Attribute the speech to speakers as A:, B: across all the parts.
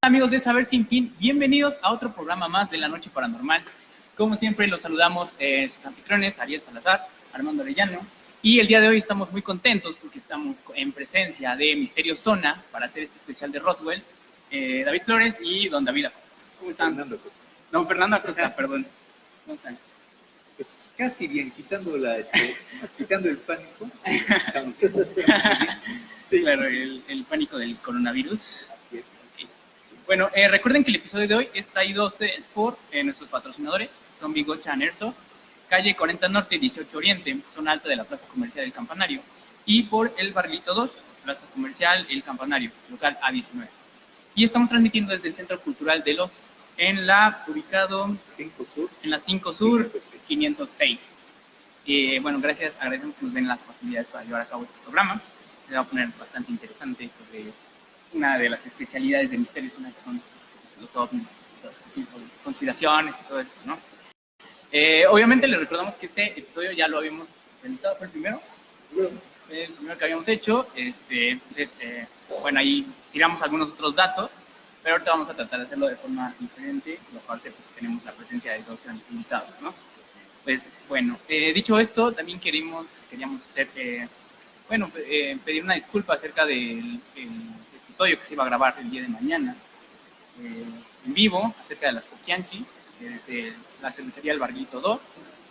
A: Amigos de Saber Sin Fin, bienvenidos a otro programa más de La Noche Paranormal. Como siempre los saludamos sus anfitriones, Ariel Salazar, Armando Arellano, y el día de hoy estamos muy contentos porque estamos en presencia de Misterio Zona para hacer este especial de Roswell, David Flores y don David Acosta. ¿Cómo están? Don Fernando Acosta, perdón. ¿Cómo están?
B: Pues casi bien, quitando el pánico.
A: Sí. Claro, el pánico del coronavirus. Bueno, recuerden que el episodio de hoy es traído a ustedes por nuestros patrocinadores, son Bigocha Anerzo, calle 40 Norte, 18 Oriente, zona alta de la Plaza Comercial del Campanario, y por el Barrilito 2, Plaza Comercial El Campanario, local A19. Y estamos transmitiendo desde el Centro Cultural de Los, ubicado
B: 5 Sur,
A: en la 5 Sur 506. Bueno, gracias, agradecemos que nos den las facilidades para llevar a cabo este programa. Se va a poner bastante interesante sobre una de las especialidades de Misterio Zona, que son los ovnis, los tipos de conspiraciones y todo eso, ¿no? Obviamente les recordamos que este episodio ya lo habíamos realizado, ¿fue el primero? El primero que habíamos hecho. Bueno, ahí tiramos algunos otros datos, pero ahorita vamos a tratar de hacerlo de forma diferente, y aparte pues tenemos la presencia de dos grandes invitados, ¿no? Pues bueno, dicho esto, también queríamos hacer, pedir una disculpa acerca del episodio que se iba a grabar el día de mañana en vivo acerca de las Poquianchis desde la cervecería El Barguito 2.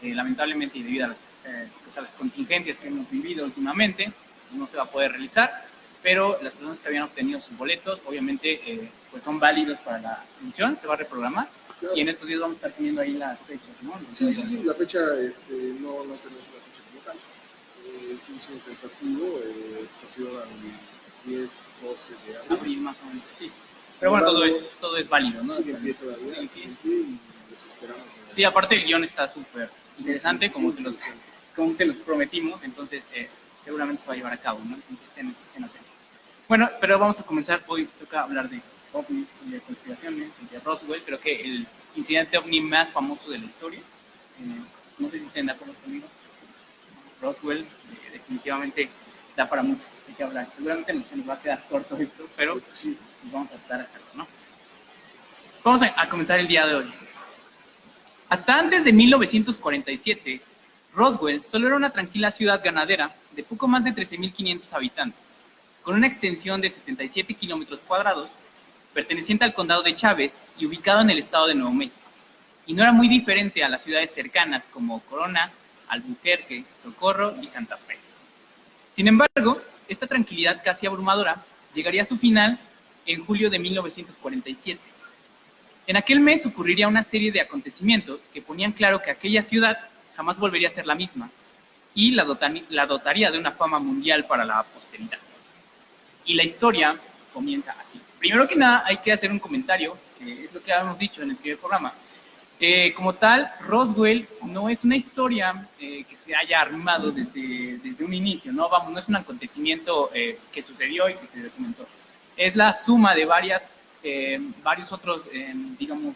A: Lamentablemente, y debido a las contingencias que hemos vivido últimamente, no se va a poder realizar, pero las personas que habían obtenido sus boletos obviamente pues son válidos para la función, se va a reprogramar. Claro. Y en estos días vamos a estar teniendo ahí las fechas, ¿no?
C: Sí, la fecha no tenemos la fecha como tal. Sí, es un tentativo, estación al 10, 12 de
A: abril más o menos, sí. Pero bueno, todo es válido, ¿no?
C: Sí, en pie todavía,
A: sí.
C: Y los esperamos.
A: Sí, aparte el guión está súper interesante, como se los prometimos, entonces seguramente se va a llevar a cabo, ¿no? Entonces estén atentos. Bueno, pero vamos a comenzar, hoy toca hablar de ovnis y de conspiraciones, de Roswell, creo que el incidente ovni más famoso de la historia. No sé si estén de acuerdo conmigo. Roswell definitivamente da para mucho de qué hablar. Seguramente se nos va a quedar corto esto, pero sí, vamos a tratar de hacerlo, ¿no? Vamos a comenzar el día de hoy. Hasta antes de 1947, Roswell solo era una tranquila ciudad ganadera de poco más de 13.500 habitantes, con una extensión de 77 kilómetros cuadrados, perteneciente al condado de Chávez y ubicado en el estado de Nuevo México. Y no era muy diferente a las ciudades cercanas como Corona, Albuquerque, Socorro y Santa Fe. Sin embargo, esta tranquilidad casi abrumadora llegaría a su final en julio de 1947. En aquel mes ocurriría una serie de acontecimientos que ponían claro que aquella ciudad jamás volvería a ser la misma y la dotaría de una fama mundial para la posteridad. Y la historia comienza así. Primero que nada hay que hacer un comentario, que es lo que habíamos dicho en el primer programa. Como tal, Roswell no es una historia que se haya armado desde un inicio, ¿no? Vamos, no es un acontecimiento que sucedió y que se documentó. Es la suma de varios otros, digamos,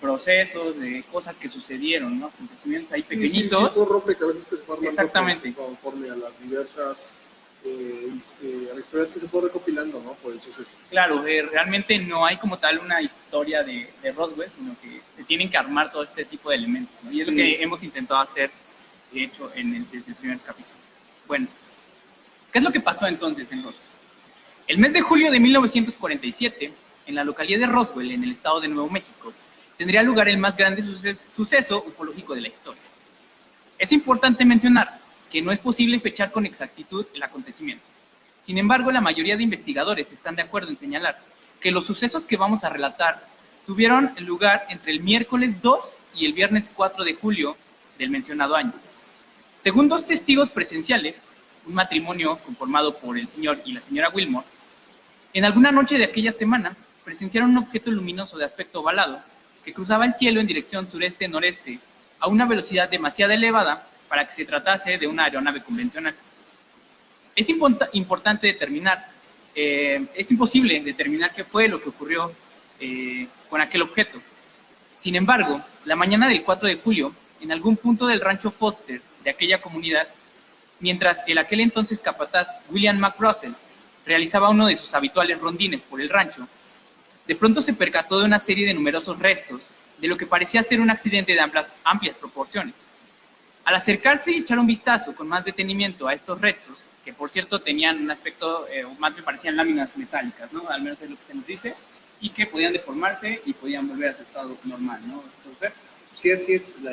A: procesos, de cosas que sucedieron, ¿no? Acontecimientos ahí pequeñitos.
C: Sí, rompecabezas que se forman.
A: Exactamente.
C: Conforme a las diversas a las historias que se fue recopilando, ¿no? Por el suceso.
A: Claro, realmente no hay como tal una historia de Roswell, sino que se tienen que armar todo este tipo de elementos, ¿no? Y es lo que hemos intentado hacer, de hecho, desde el primer capítulo. Bueno, ¿qué es lo que pasó entonces en Roswell? El mes de julio de 1947, en la localidad de Roswell, en el estado de Nuevo México, tendría lugar el más grande suceso ufológico de la historia. Es importante mencionar que no es posible fechar con exactitud el acontecimiento. Sin embargo, la mayoría de investigadores están de acuerdo en señalar que los sucesos que vamos a relatar tuvieron lugar entre el miércoles 2 y el viernes 4 de julio del mencionado año. Según dos testigos presenciales, un matrimonio conformado por el señor y la señora Wilmore, en alguna noche de aquella semana presenciaron un objeto luminoso de aspecto ovalado que cruzaba el cielo en dirección sureste-noreste a una velocidad demasiado elevada para que se tratase de una aeronave convencional. Es importante determinar, es imposible determinar qué fue lo que ocurrió con aquel objeto. Sin embargo, la mañana del 4 de julio, en algún punto del rancho Foster de aquella comunidad, mientras el aquel entonces capataz William McRussell realizaba uno de sus habituales rondines por el rancho, de pronto se percató de una serie de numerosos restos de lo que parecía ser un accidente de amplias proporciones. Al acercarse y echar un vistazo con más detenimiento a estos restos, que por cierto tenían un aspecto, o más bien parecían láminas metálicas, ¿no? Al menos es lo que se nos dice, y que podían deformarse y podían volver a su estado normal, ¿no?
B: Sí, así es la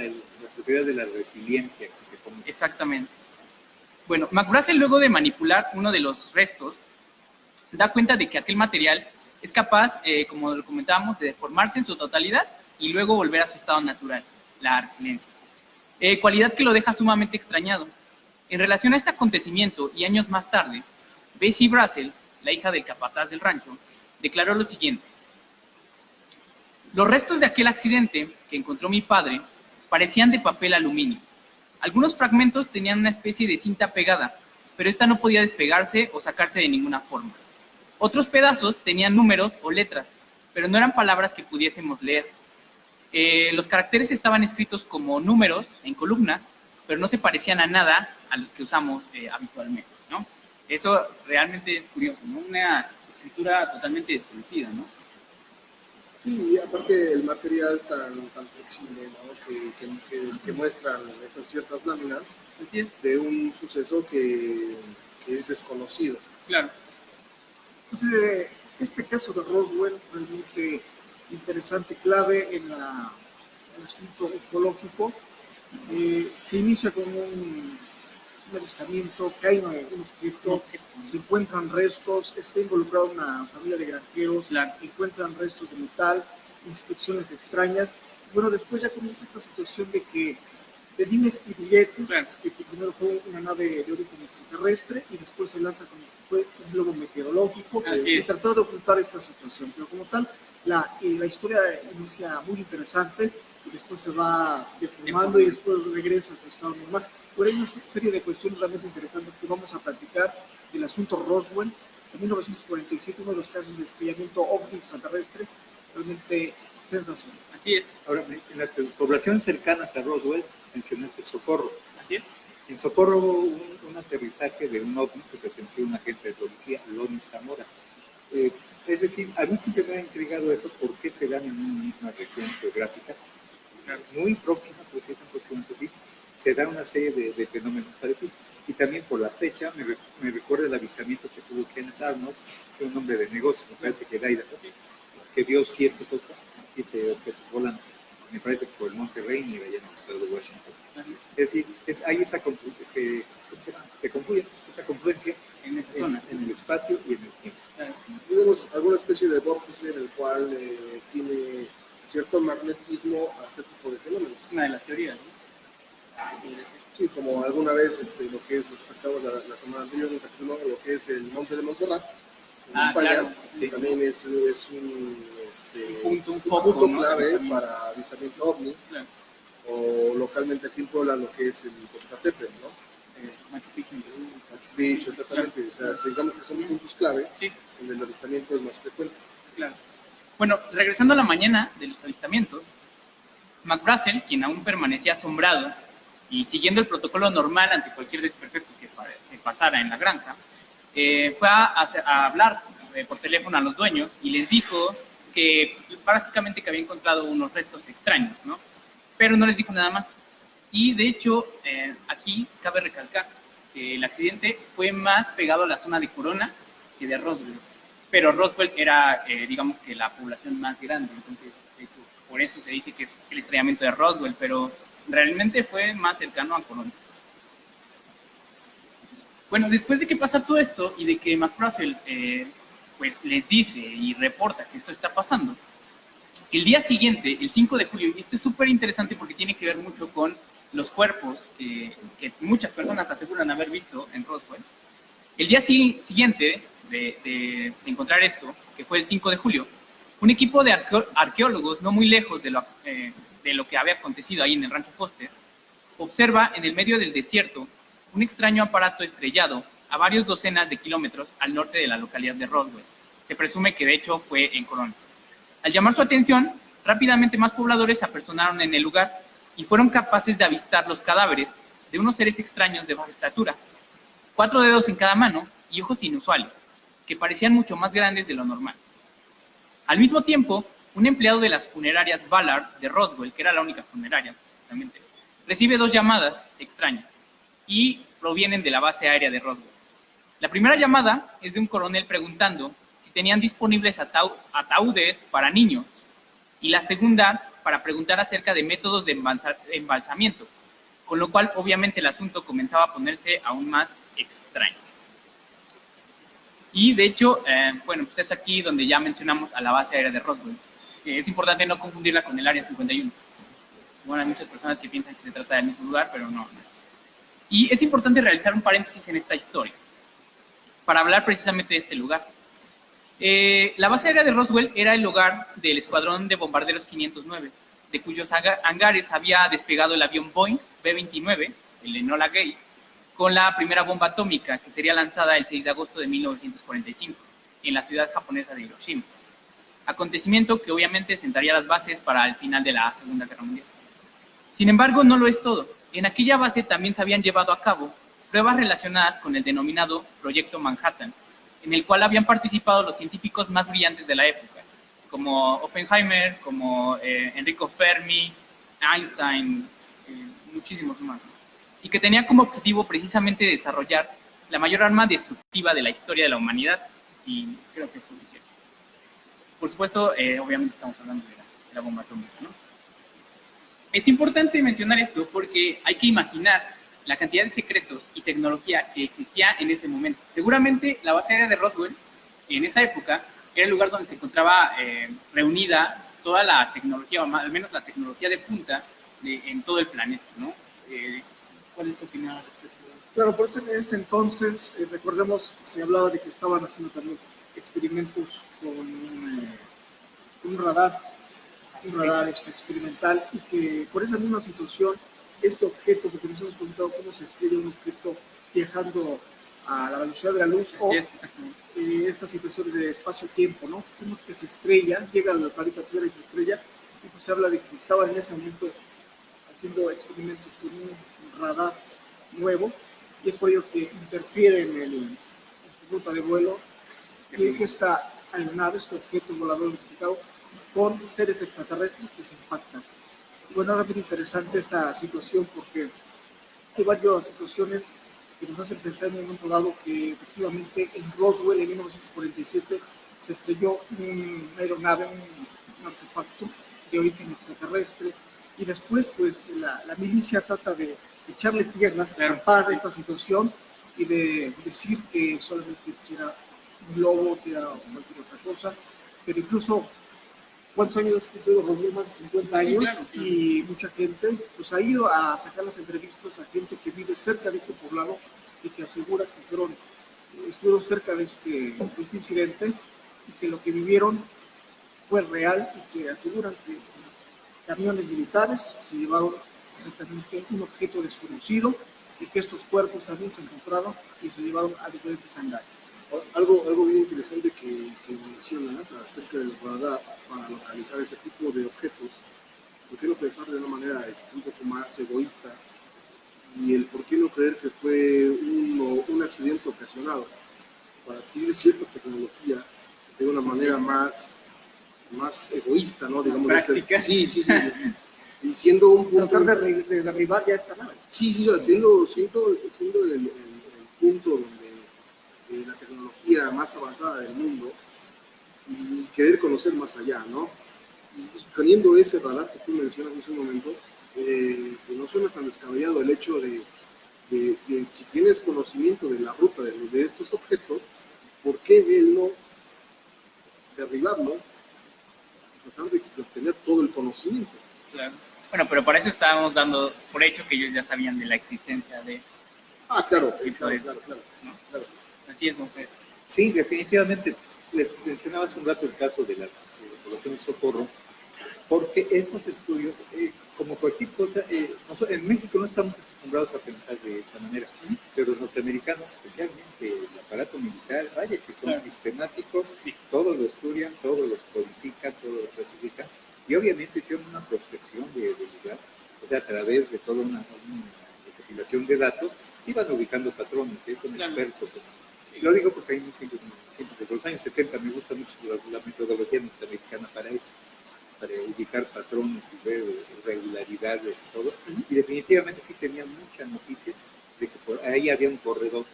B: propiedad de la resiliencia que se comenta.
A: Exactamente. Bueno, McBrazel, luego de manipular uno de los restos, da cuenta de que aquel material es capaz, como lo comentábamos, de deformarse en su totalidad y luego volver a su estado natural, la resiliencia. Cualidad que lo deja sumamente extrañado. En relación a este acontecimiento y años más tarde, Bessie Brazel, la hija del capataz del rancho, declaró lo siguiente: los restos de aquel accidente que encontró mi padre parecían de papel aluminio. Algunos fragmentos tenían una especie de cinta pegada, pero esta no podía despegarse o sacarse de ninguna forma. Otros pedazos tenían números o letras, pero no eran palabras que pudiésemos leer. Los caracteres estaban escritos como números en columnas, pero no se parecían a nada a los que usamos habitualmente, ¿no? Eso realmente es curioso, ¿no? Una escritura totalmente desconocida, ¿no?
C: Sí, aparte el material tan flexible, ¿no? que muestran estas ciertas láminas de un suceso que es desconocido.
A: Claro.
D: Entonces, este caso de Roswell realmente interesante, clave en el asunto ufológico. Se inicia con un avistamiento, cae un objeto, se encuentran restos, está involucrada una familia de granjeros, encuentran restos de metal, inspecciones extrañas. Bueno, después ya comienza esta situación de que de dimes y billetes, de que primero fue una nave de origen extraterrestre y después se lanza con un globo meteorológico y trató de ocultar esta situación. Pero como tal, la historia inicia muy interesante y después se va deformando y después regresa a su estado normal. Por ello, es una serie de cuestiones realmente interesantes que vamos a platicar del asunto Roswell. En 1947, uno de los casos de estrellamiento ovni extraterrestre, realmente sensacional.
A: Así es.
B: Ahora, en las poblaciones cercanas a Roswell, mencionaste Socorro.
A: Así es.
B: En Socorro hubo un aterrizaje de un ovni que presenció un agente de policía, Lonnie Zamora. Es decir, a mí siempre me ha intrigado eso, por qué se dan en una misma región geográfica, muy próxima, por cierto, aproximadamente así, se da una serie de fenómenos parecidos. Y también por la fecha me recuerda el avistamiento que tuvo Kenneth Arnold, que es un hombre de negocios, me parece que era Idaho, que dio ciertas cosas y te volan, me parece, por el Monte Rainier allá en el estado de Washington. Es decir, hay esa confluencia en el espacio y en el tiempo.
C: Tenemos alguna especie de vórtice en el cual tiene cierto magnetismo a este tipo de fenómenos.
A: Una de las teorías, ¿no?
C: Sí, como alguna vez lo que es, lo tratamos la semana anterior, lo que es el Monte de Montserrat, en España,
A: claro, sí.
C: también es un
A: punto
C: clave,
A: ¿no?
C: para avistamiento ovni,
A: Claro.
C: o localmente aquí en Puebla lo que es el Popocatépetl, ¿no?
A: Machu Picchu.
C: Machu Picchu, exactamente.
A: Claro.
C: O sea, digamos que son puntos clave,
A: Sí.
C: donde el avistamiento es más frecuente.
A: Claro. Bueno, regresando a la mañana de los avistamientos, McBrazel, quien aún permanecía asombrado y siguiendo el protocolo normal ante cualquier desperfecto que pasara en la granja, fue a hablar por teléfono a los dueños y les dijo que básicamente que había encontrado unos restos extraños, ¿no? Pero no les dijo nada más. Y de hecho, aquí cabe recalcar que el accidente fue más pegado a la zona de Corona que de Roswell. Pero Roswell era, digamos que la población más grande, entonces de hecho, por eso se dice que es el estrellamiento de Roswell, pero realmente fue más cercano a Corona. Bueno, después de que pasa todo esto y de que McBrazel pues les dice y reporta que esto está pasando, el día siguiente, el 5 de julio, y esto es súper interesante porque tiene que ver mucho con los cuerpos que muchas personas aseguran haber visto en Roswell, el día siguiente de encontrar esto, que fue el 5 de julio, un equipo de arqueólogos no muy lejos de lo que había acontecido ahí en el rancho Foster, observa en el medio del desierto un extraño aparato estrellado a varios docenas de kilómetros al norte de la localidad de Roswell. Se presume que de hecho fue en Corona. Al llamar su atención, rápidamente más pobladores se apersonaron en el lugar y fueron capaces de avistar los cadáveres de unos seres extraños de baja estatura, 4 dedos en cada mano y ojos inusuales, que parecían mucho más grandes de lo normal. Al mismo tiempo, un empleado de las funerarias Ballard de Roswell, que era la única funeraria, precisamente, recibe 2 llamadas extrañas y provienen de la base aérea de Roswell. La primera llamada es de un coronel preguntando si tenían disponibles ataúdes para niños, y la segunda para preguntar acerca de métodos de embalsamiento, con lo cual obviamente el asunto comenzaba a ponerse aún más extraño. Y de hecho, bueno, pues es aquí donde ya mencionamos a la base aérea de Roswell. Es importante no confundirla con el Área 51. Bueno, hay muchas personas que piensan que se trata del mismo lugar, pero no. Y es importante realizar un paréntesis en esta historia, para hablar precisamente de este lugar. La base aérea de Roswell era el hogar del escuadrón de bombarderos 509, de cuyos hangares había despegado el avión Boeing B-29, el Enola Gay, con la primera bomba atómica que sería lanzada el 6 de agosto de 1945 en la ciudad japonesa de Hiroshima. Acontecimiento que obviamente sentaría las bases para el final de la Segunda Guerra Mundial. Sin embargo, no lo es todo. En aquella base también se habían llevado a cabo pruebas relacionadas con el denominado Proyecto Manhattan, en el cual habían participado los científicos más brillantes de la época, como Oppenheimer, como Enrico Fermi, Einstein, muchísimos más, ¿no? Y que tenía como objetivo precisamente desarrollar la mayor arma destructiva de la historia de la humanidad, y creo que es suficiente. Por supuesto, obviamente estamos hablando de la bomba atómica, ¿no? Es importante mencionar esto porque hay que imaginar la cantidad de secretos y tecnología que existía en ese momento. Seguramente la base aérea de Roswell, en esa época, era el lugar donde se encontraba reunida toda la tecnología, o al menos la tecnología de punta en todo el planeta, ¿no? ¿Cuál es tu opinión al respecto?
D: Claro, por eso en ese entonces, recordemos, se hablaba de que estaban haciendo también experimentos con un radar experimental, y que por esa misma situación, este objeto, porque nos hemos preguntado cómo se estrella un objeto viajando a la velocidad de la luz, o estas situaciones de espacio-tiempo, ¿no? Cómo es que se estrella, llega al planeta Tierra y se estrella, y pues se habla de que estaban en ese momento haciendo experimentos con un radar nuevo, y es por ello que interfiere en su ruta de vuelo, y que esta aeronave, este objeto volador identificado, con seres extraterrestres que se impactan. Y bueno, es muy interesante esta situación porque hay varias situaciones que nos hacen pensar en un momento dado que efectivamente en Roswell en 1947 se estrelló una aeronave, un artefacto de origen extraterrestre, y después pues la milicia trata de echarle tierra, tapar esta situación y de decir que solamente era un globo, que era cualquier otra cosa, pero incluso ¿cuántos años que tuvo Roswell? Más de 50 años, sí, claro. Y mucha gente pues ha ido a sacar las entrevistas a gente que vive cerca de este poblado y que asegura que estuvieron cerca de este incidente y que lo que vivieron fue real, y que aseguran que camiones militares se llevaron exactamente un objeto desconocido y que estos cuerpos también se encontraron y se llevaron a diferentes hangares.
C: Algo bien interesante que mencionas acerca del radar para localizar ese tipo de objetos, ¿por qué no pensar de una manera un poco más egoísta? Y el por qué no creer que fue un accidente ocasionado para adquirir cierta tecnología de una manera más egoísta, ¿no? Digamos,
A: práctica.
C: Sí. Y siendo un punto...
D: Tratar de derribar ya esta nave.
C: Sí, siendo el punto donde la tecnología más avanzada del mundo, y querer conocer más allá, ¿no? Y teniendo ese radar que tú mencionas hace un momento, que no suena tan descabellado el hecho de si tienes conocimiento de la ruta de estos objetos, ¿por qué él no derribarlo, tratar de obtener todo el conocimiento?
A: Claro. Bueno, pero para eso estábamos dando por hecho que ellos ya sabían de la existencia de...
C: Claro.
A: ¿no? Claro. Así es, mujer.
B: Sí, definitivamente. Les mencionaba hace un rato el caso de la población de Socorro, porque esos estudios, como cualquier cosa, en México no estamos acostumbrados a pensar de esa manera, pero los norteamericanos, especialmente el aparato militar, vaya que son sistemáticos,
A: sí.
B: Todos lo estudian, todos los codifican, todos lo clasifican, y obviamente hicieron una prospección del lugar, o sea, a través de toda una recopilación de datos, se iban ubicando patrones, son expertos en eso. Y lo digo porque hay siempre desde los años 70 me gusta mucho la metodología tecnología norteamericana para eso, para ubicar patrones y ver irregularidades y todo. Y definitivamente sí tenía mucha noticia de que por ahí había un corredor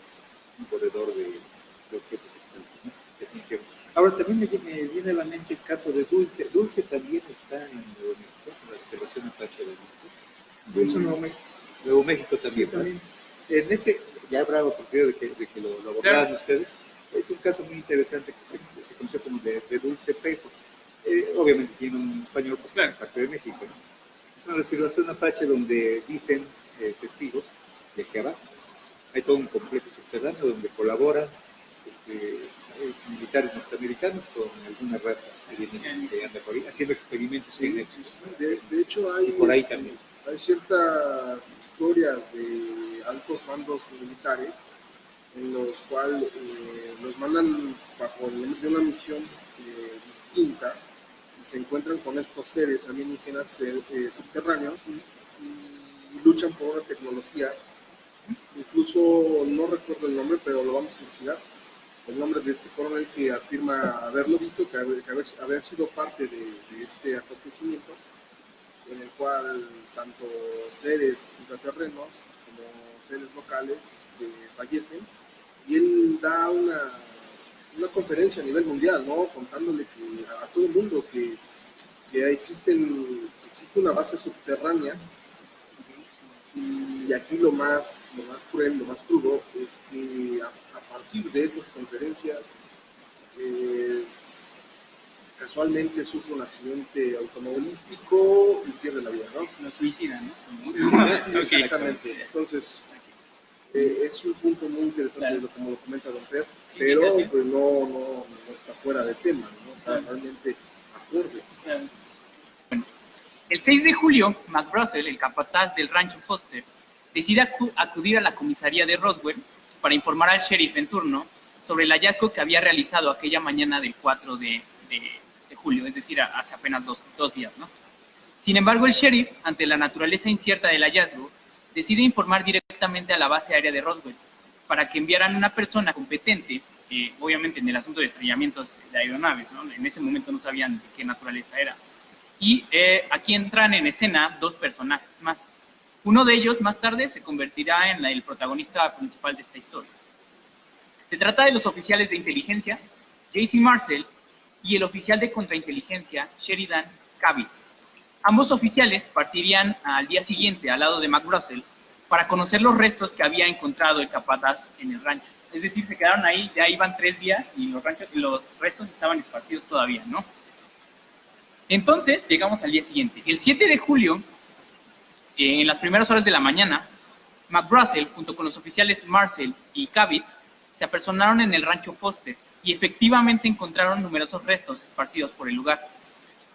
B: de objetos extraños, ¿no? Definitivamente. Ahora también me viene a la mente el caso de Dulce. Dulce también está en Nuevo México, en la observación Apache de Dulce.
D: Dulce, Nuevo México.
B: Nuevo México también.
D: Sí, también.
B: En ese, ya habrá oportunidad de que lo abordaran
A: claro.
B: ustedes. Es un caso muy interesante que se conoce como de Dulce Paper. Obviamente tiene un español porque
A: claro.
B: es parte de México, ¿no? Es una reservación Apache donde dicen testigos de que abajo hay todo un complejo subterráneo donde colaboran militares norteamericanos con alguna raza alienígena que anda por ahí haciendo experimentos genéticos.
C: De hecho,
B: Y por ahí también.
C: hay ciertas historias de altos mandos militares en los cuales los mandan bajo el nombre de una misión distinta y se encuentran con estos seres alienígenas subterráneos y luchan por una tecnología. Incluso no recuerdo el nombre, pero lo vamos a investigar. El nombre de este coronel que afirma haberlo visto, que haber sido parte de este acontecimiento, en el cual tanto seres intraterrenos como seres locales fallecen, y él da una conferencia a nivel mundial, ¿no? Contándole a todo el mundo que existe una base subterránea. Y aquí lo más cruel, lo más crudo, es que a partir de esas conferencias, casualmente sufre un accidente automovilístico y pierde la vida, ¿no?
A: Lo suicidan, ¿no?
C: Exactamente. Entonces, es un punto muy interesante,
A: claro.
C: como lo comenta Don Fer,
A: Sí,
C: pero pues no está fuera de tema, ¿no? Está realmente acorde.
A: Claro. Bueno, el 6 de julio, McBrussell, el capataz del rancho Foster, decide acudir a la comisaría de Roswell para informar al sheriff en turno sobre el hallazgo que había realizado aquella mañana del 4 de julio, es decir, hace apenas dos días, ¿no? Sin embargo, el sheriff, ante la naturaleza incierta del hallazgo, decide informar directamente a la base aérea de Roswell para que enviaran una persona competente, obviamente en el asunto de estrellamientos de aeronaves, ¿no? En ese momento no sabían de qué naturaleza era. Y aquí entran en escena dos personajes más. Uno de ellos más tarde se convertirá en el protagonista principal de esta historia. Se trata de los oficiales de inteligencia, J.C. Marcel, y el oficial de contrainteligencia, Sheridan Cavill. Ambos oficiales partirían al día siguiente al lado de McBrussell para conocer los restos que había encontrado el capataz en el rancho. Es decir, se quedaron ahí, ya iban 3 días y los restos estaban esparcidos todavía, ¿no? Entonces, llegamos al día siguiente. El 7 de julio, en las primeras horas de la mañana, McBrussell, junto con los oficiales Marcel y Cavill, se apersonaron en el rancho Foster y efectivamente encontraron numerosos restos esparcidos por el lugar.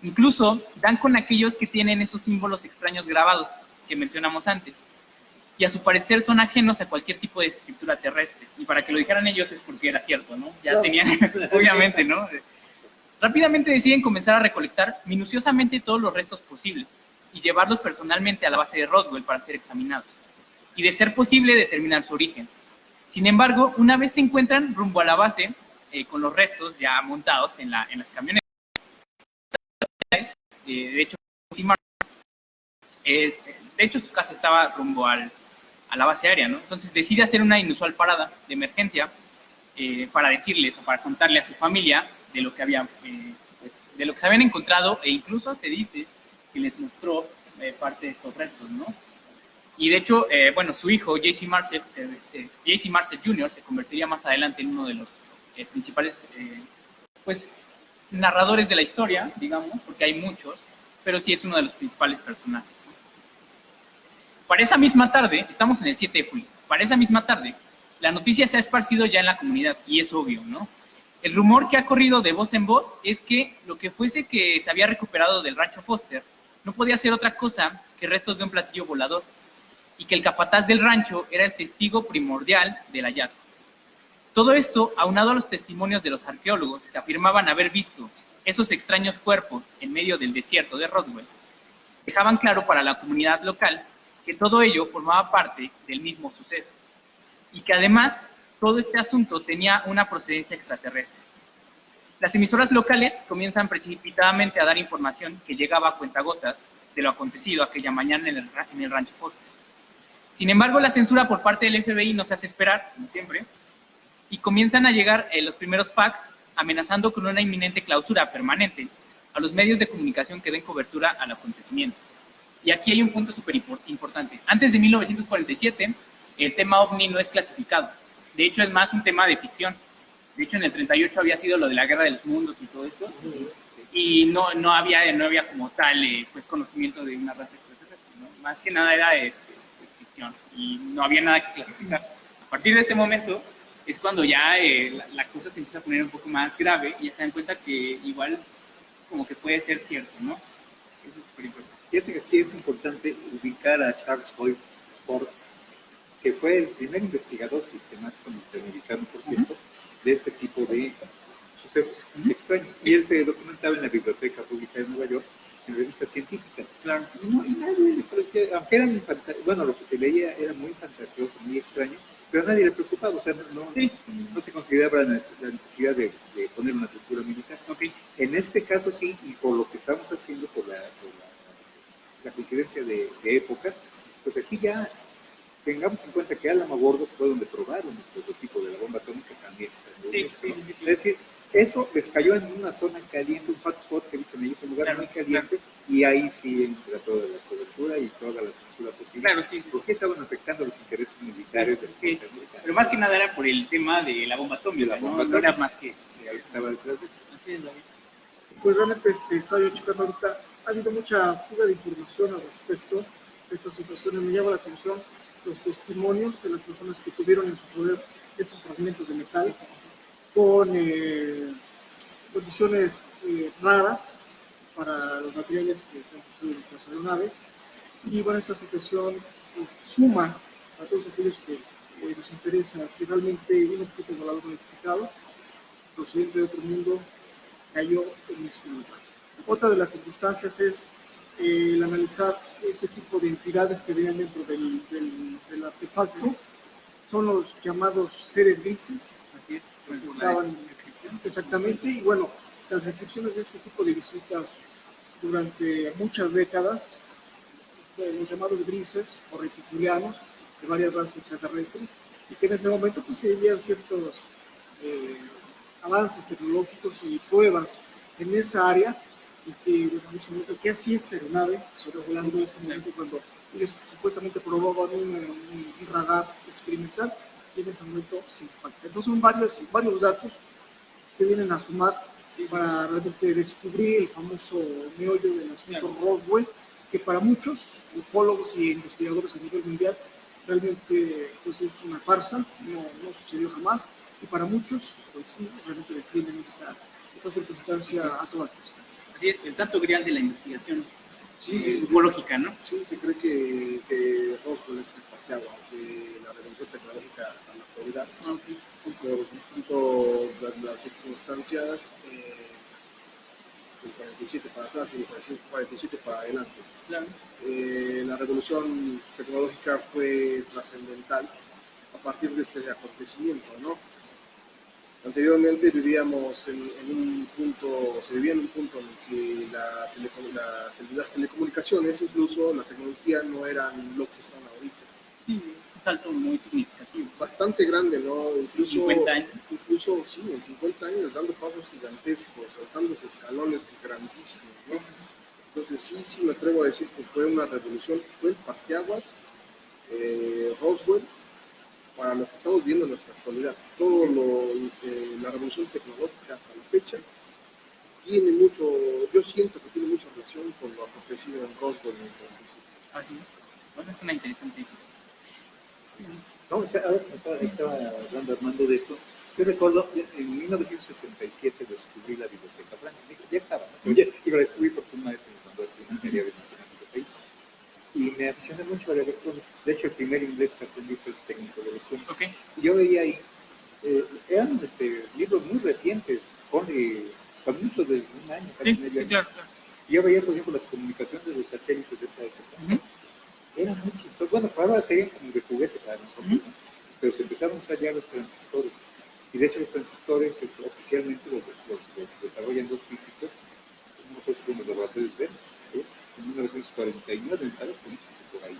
A: Incluso dan con aquellos que tienen esos símbolos extraños grabados que mencionamos antes. Y a su parecer son ajenos a cualquier tipo de escritura terrestre. Y para que lo dijeran ellos es porque era cierto, ¿no? Ya tenían, obviamente, ¿no? Rápidamente deciden comenzar a recolectar minuciosamente todos los restos posibles y llevarlos personalmente a la base de Roswell para ser examinados. Y de ser posible determinar su origen. Sin embargo, una vez se encuentran rumbo a la base, con los restos ya montados en las camionetas, de hecho su casa estaba rumbo a la base aérea, ¿no? Entonces decide hacer una inusual parada de emergencia para decirles o para contarle a su familia de lo que de lo que se habían encontrado, e incluso se dice que les mostró parte de estos restos, ¿no? Y de hecho, su hijo, J.C. Marcel Jr., se convertiría más adelante en uno de los principales narradores de la historia, digamos, porque hay muchos, pero sí es uno de los principales personajes, ¿no? Para esa misma tarde, estamos en el 7 de julio, para esa misma tarde, la noticia se ha esparcido ya en la comunidad, y es obvio, ¿no? El rumor que ha corrido de voz en voz es que lo que fuese que se había recuperado del rancho Foster no podía ser otra cosa que restos de un platillo volador, y que el capataz del rancho era el testigo primordial del hallazgo. Todo esto, aunado a los testimonios de los arqueólogos que afirmaban haber visto esos extraños cuerpos en medio del desierto de Roswell, dejaban claro para la comunidad local que todo ello formaba parte del mismo suceso, y que además todo este asunto tenía una procedencia extraterrestre. Las emisoras locales comienzan precipitadamente a dar información que llegaba a cuentagotas de lo acontecido aquella mañana en el Rancho Foster. Sin embargo, la censura por parte del FBI no se hace esperar, como siempre, y comienzan a llegar los primeros fax amenazando con una inminente clausura permanente a los medios de comunicación que den cobertura al acontecimiento. Y aquí hay un punto súper importante. Antes de 1947, el tema OVNI no es clasificado. De hecho, es más un tema de ficción. De hecho, en el 38 había sido lo de la Guerra de los Mundos y todo esto. Y no había como tal pues, conocimiento de una raza extraterrestre, ¿no? Más que nada era ficción. Y no había nada que clasificar. A partir de este momento es cuando ya la cosa se empieza a poner un poco más grave y ya se dan cuenta que igual como que puede ser cierto, ¿no? Eso es súper importante.
B: Fíjate que aquí es importante ubicar a Charles Boyd, que fue el primer investigador sistemático norteamericano, por cierto, de este tipo de sucesos extraños. Y él se documentaba en la Biblioteca Pública de Nueva York, en revistas científicas.
A: Claro.
B: Y nadie le parecía, aunque eran, bueno, lo que se leía era muy fantasioso, muy extraño, pero a nadie le preocupaba, o sea, no se consideraba la necesidad de poner una censura militar.
A: Okay.
B: En este caso sí, y por lo que estamos haciendo, por la coincidencia de épocas, pues aquí ya tengamos en cuenta que Alamogordo fue donde probaron el prototipo de la bomba atómica también.
A: Sí.
B: Es decir, eso les cayó en una zona caliente, un hotspot que dicen ellos, un lugar muy caliente, y ahí sí entra toda la cobertura y toda la censura posible.
A: Claro, sí.
B: Porque estaban afectando los intereses militares de los norteamericanos.
A: Pero más que nada era por el tema de la bomba atómica, no era más que
B: que estaba detrás de eso.
A: Así es, David.
D: Pues realmente estaba yo checando ahorita, ha habido mucha fuga de información al respecto de estas situaciones. Me llama la atención los testimonios de las personas que tuvieron en su poder estos fragmentos de metal con condiciones raras para los materiales que se han producido en las aeronaves. Y bueno, esta situación pues, suma a todos aquellos que nos interesa si realmente un objeto volador no identificado procedente de otro mundo cayó en este lugar. Otra de las circunstancias es el analizar ese tipo de entidades que vienen dentro del artefacto. Son los llamados seres grises. Así es. Estaban, exactamente. Y bueno, las descripciones de este tipo de visitas durante muchas décadas, los llamados grises o reticulianos de varias razas extraterrestres, y que en ese momento pues se veían ciertos avances tecnológicos y pruebas en esa área, y que bueno, en ese momento, ¿qué hacía esta aeronave sobrevolando ese momento cuando ellos supuestamente probaban un radar experimental, y en ese momento se impacta? Entonces son varios datos que vienen a sumar para realmente descubrir el famoso meollo del asunto Roswell, que para muchos ufólogos y investigadores a nivel mundial realmente pues es una farsa, no sucedió jamás, y para muchos pues sí, realmente defienden esta circunstancia a toda costa.
A: Así es, el santo grial de la investigación ufológica, ¿no?
C: Sí, se cree que Roswell es el parteaguas de la revolución tecnológica a la actualidad. Por las circunstancias del 47 para atrás y del 47 para adelante.
A: Claro.
C: La revolución tecnológica fue trascendental a partir de este acontecimiento, ¿no? Anteriormente vivíamos en un punto en el que las telecomunicaciones, incluso la tecnología, no eran lo que son ahorita.
A: Sí, un salto muy significativo.
C: Bastante grande, ¿no? Incluso
A: 50 años.
C: Incluso, sí, en 50 años, dando pasos gigantescos, saltando escalones grandísimos, ¿no? Entonces sí me atrevo a decir que fue una revolución, fue el parteaguas, Roswell, para lo que estamos viendo en nuestra actualidad. La revolución tecnológica hasta la fecha tiene mucho, yo siento que tiene mucha relación con lo acontecido en Roswell.
A: Así es. Bueno, es una interesante.
B: No, o sea, estaba hablando Armando de esto. Yo recuerdo, en 1967 descubrí la Biblioteca Blanca. Ya estaba, ¿no? Yo la descubrí porque un maestro me mandó a estudiar ingeniería de matemáticas ahí. Y me aficioné mucho a la electrónica. De hecho, el primer inglés que aprendí fue el técnico de electrónica.
A: Okay.
B: Y yo veía ahí, eran libros muy recientes, con muchos de un año, casi medio año.
A: Claro.
B: Yo veía, por ejemplo, las comunicaciones de los satélites de esa época. Eran muy chistosos. Bueno, ahora serían como de juguete para nosotros, ¿no? Pero se empezaron a usar ya los transistores. Y de hecho los transistores oficialmente los desarrollan dos físicos, uno fue en los laboratorios de en 1949, me parece, por ahí.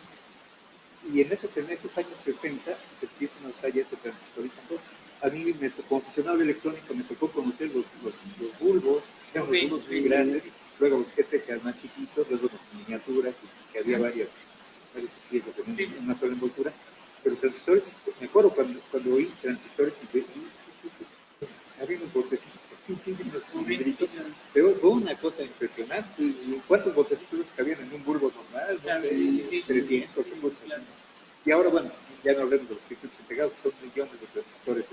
B: Y en esos años 60 se empiezan a usar ya ese transistorizador. A mí, como aficionado electrónico, me tocó conocer los bulbos, que eran los bulbos muy grandes, luego los GT que eran más chiquitos, luego las miniaturas, que había varias piezas en una sola envoltura. Pero transistores, me acuerdo cuando oí transistores y había unos botecitos, unos vidritos, pero fue una cosa impresionante. ¿Cuántos botecitos cabían en un bulbo normal? ¿No? 300, algo así. Y ahora, bueno, ya no hablemos de los circuitos integrados, son millones de transistores.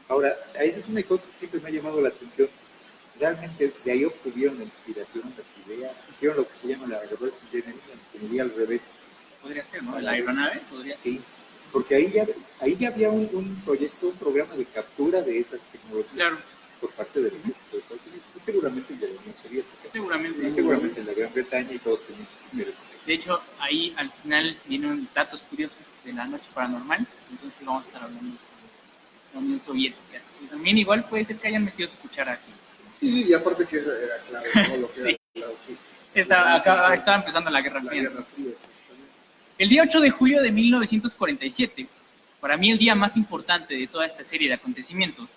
B: Ahora, esa es una cosa que siempre me ha llamado la atención. Realmente de ahí obtuvieron la inspiración, las ideas, hicieron lo que se llama la reverse engineering, la ingeniería al revés.
A: Podría ser, ¿no? La aeronave podría ser.
B: Sí, porque ahí ya había un proyecto, un programa de captura de esas tecnologías.
A: Claro.
B: Por parte del ejército de Estados Unidos, y seguramente de la Unión Soviética.
A: Seguramente
B: en la Gran Bretaña y todos tenían sus intereses.
A: De hecho, ahí al final vienen datos curiosos de la noche paranormal, entonces vamos a estar hablando de la Unión Soviética. Y también igual puede ser que hayan metido su cuchara aquí.
C: Sí, y aparte que era clave, ¿no? Lo que
A: Sí.
C: era
A: Estaba empezando la Guerra Fría. El día 8 de julio de 1947, para mí el día más importante de toda esta serie de acontecimientos,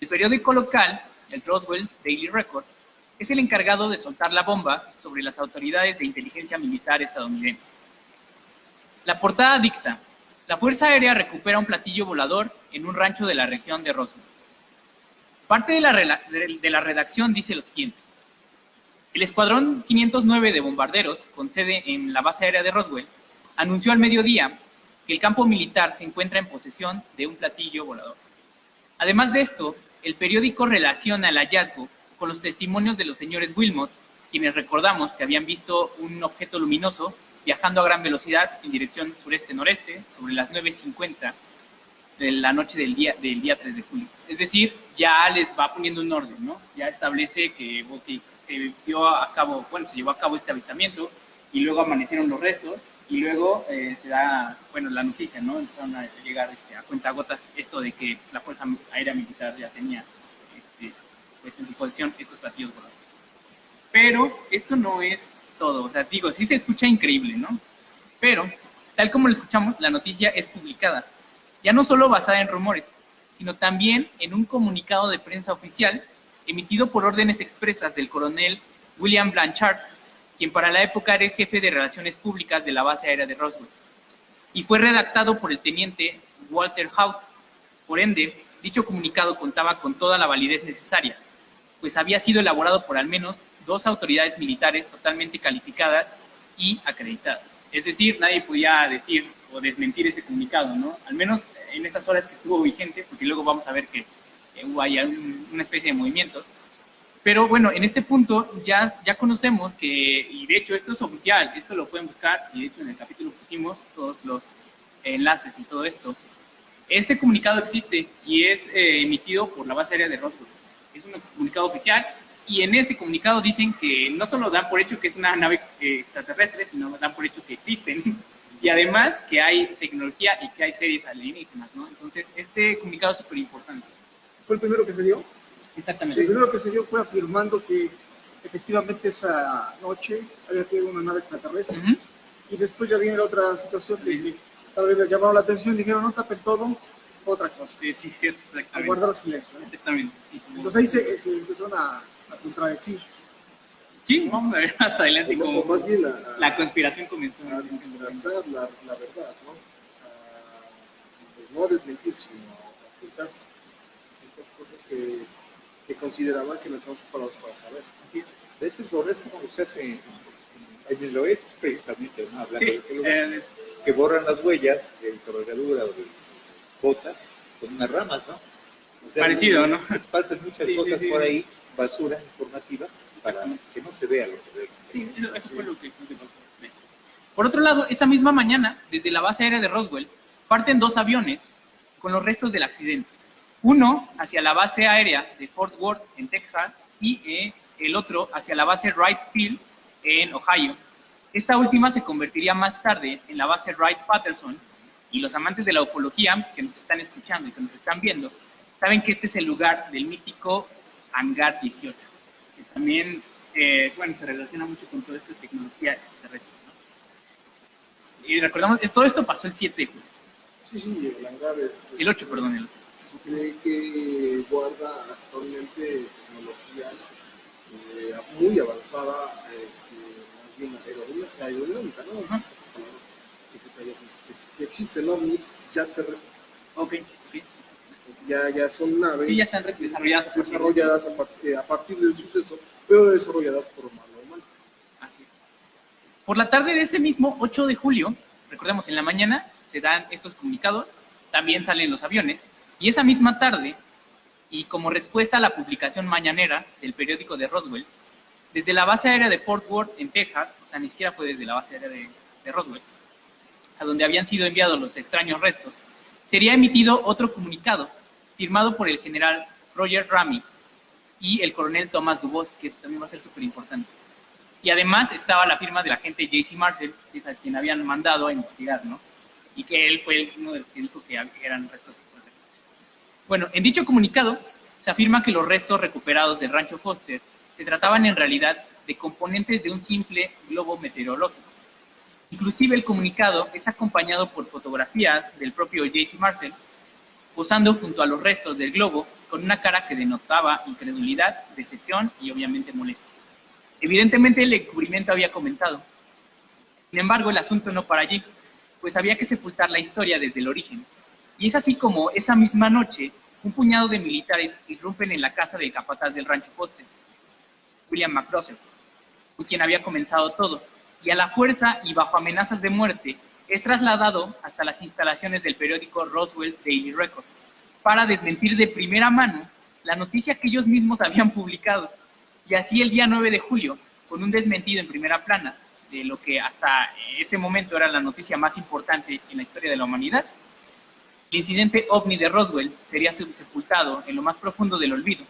A: el periódico local, el Roswell Daily Record, es el encargado de soltar la bomba sobre las autoridades de inteligencia militar estadounidenses. La portada dicta: la Fuerza Aérea recupera un platillo volador en un rancho de la región de Roswell. Parte de la redacción dice lo siguiente: el Escuadrón 509 de bombarderos, con sede en la base aérea de Roswell, anunció al mediodía que el campo militar se encuentra en posesión de un platillo volador. Además de esto, el periódico relaciona el hallazgo con los testimonios de los señores Wilmot, quienes recordamos que habían visto un objeto luminoso viajando a gran velocidad en dirección sureste-noreste sobre las 9:50 de la noche del día 3 de julio. Es decir, ya les va poniendo un orden, ¿no? Ya establece que se llevó a cabo este avistamiento y luego amanecieron los restos y luego se da, la noticia, ¿no? Empezaron a llegar a cuentagotas esto de que la Fuerza Aérea Militar ya tenía en su posesión estos platillos voladores. Pero esto no es todo, o sea, digo, sí se escucha increíble, ¿no? Pero, tal como lo escuchamos, la noticia es publicada, ya no solo basada en rumores, sino también en un comunicado de prensa oficial emitido por órdenes expresas del coronel William Blanchard, quien para la época era el jefe de Relaciones Públicas de la base aérea de Roswell, y fue redactado por el teniente Walter Haut. Por ende, dicho comunicado contaba con toda la validez necesaria, pues había sido elaborado por al menos 2 autoridades militares totalmente calificadas y acreditadas. Es decir, nadie podía decir o desmentir ese comunicado, ¿no? Al menos en esas horas que estuvo vigente, porque luego vamos a ver que hubo ahí una especie de movimientos. Pero bueno, en este punto ya conocemos que, y de hecho esto es oficial, esto lo pueden buscar, y de hecho en el capítulo pusimos todos los enlaces y todo esto. Este comunicado existe y es emitido por la base aérea de Roswell. Es un comunicado oficial y en ese comunicado dicen que no solo dan por hecho que es una nave extraterrestre, sino dan por hecho que existen y además que hay tecnología y que hay series alienígenas, ¿no? Entonces este comunicado es súper importante.
D: ¿Fue el primero que se dio?
A: Exactamente.
D: El primero que se dio fue afirmando que efectivamente esa noche había tenido una nave extraterrestre. Y después ya viene la otra situación de que tal vez les llamaron la atención y dijeron no tapen todo, otra cosa.
A: Sí, cierto, exactamente.
D: A guardar silencio.
A: Exactamente. Sí,
D: entonces ahí se empezaron a contradecir.
A: Sí, vamos a ver más adelante cómo
C: más bien
A: la conspiración comenzó.
C: A disfrazar la verdad, ¿no? Pues no a desmentir, sino a ocultar ciertas cosas que consideraban que no estamos preparados para saber.
B: De hecho, el es como se hace en el oeste, precisamente, ¿no? Hablando de que borran las huellas de envergadura o de botas con unas ramas, ¿no? O sea,
A: parecido, ¿no?
B: Pasan muchas cosas por ahí, basura informativa, para que no se vea lo que ve.
A: Sí, eso fue lo que pasó. Por otro lado, esa misma mañana, desde la base aérea de Roswell, parten 2 aviones con los restos del accidente. Uno hacia la base aérea de Fort Worth, en Texas, y el otro hacia la base Wright Field, en Ohio. Esta última se convertiría más tarde en la base Wright-Patterson Y los amantes de la ufología que nos están escuchando y que nos están viendo, saben que este es el lugar del mítico Hangar 18, que también, bueno, se relaciona mucho con toda esta tecnología extraterrestre, ¿no? Y recordamos, todo esto pasó el 7 de julio.
C: Sí, el hangar es...
A: El 8, perdón, el 8.
C: Se cree que guarda actualmente tecnología muy avanzada, más bien aerodinámica, ¿no?
A: Ajá.
C: Que existen ovnis ya terrestres.
A: Ok.
C: Ya son naves
A: Sí, ya están
C: desarrolladas a partir del suceso, pero desarrolladas por mano humana.
A: Así es. Por la tarde de ese mismo 8 de julio, recordemos, en la mañana se dan estos comunicados, también salen los aviones, y esa misma tarde, y como respuesta a la publicación mañanera del periódico de Roswell, desde la base aérea de Fort Worth, en Texas, o sea, ni siquiera fue desde la base aérea de Roswell, a donde habían sido enviados los extraños restos, sería emitido otro comunicado, firmado por el general Roger Ramey y el coronel Thomas Dubose, que también va a ser súper importante. Y además estaba la firma del agente J.C. Marcel, que es a quien habían mandado a investigar, ¿no? Y que él fue uno de los que dijo que eran restos extraterrestres. Bueno, en dicho comunicado se afirma que los restos recuperados del rancho Foster se trataban en realidad de componentes de un simple globo meteorológico. Inclusive el comunicado es acompañado por fotografías del propio J.C. Marcel posando junto a los restos del globo con una cara que denotaba incredulidad, decepción y obviamente molestia. Evidentemente el encubrimiento había comenzado. Sin embargo, el asunto no para allí, pues había que sepultar la historia desde el origen. Y es así como esa misma noche un puñado de militares irrumpen en la casa del capataz del rancho Foster, William McRussell, con quien había comenzado todo, y a la fuerza y bajo amenazas de muerte es trasladado hasta las instalaciones del periódico Roswell Daily Record para desmentir de primera mano la noticia que ellos mismos habían publicado. Y así el día 9 de julio, con un desmentido en primera plana de lo que hasta ese momento era la noticia más importante en la historia de la humanidad, el incidente ovni de Roswell sería sepultado en lo más profundo del olvido.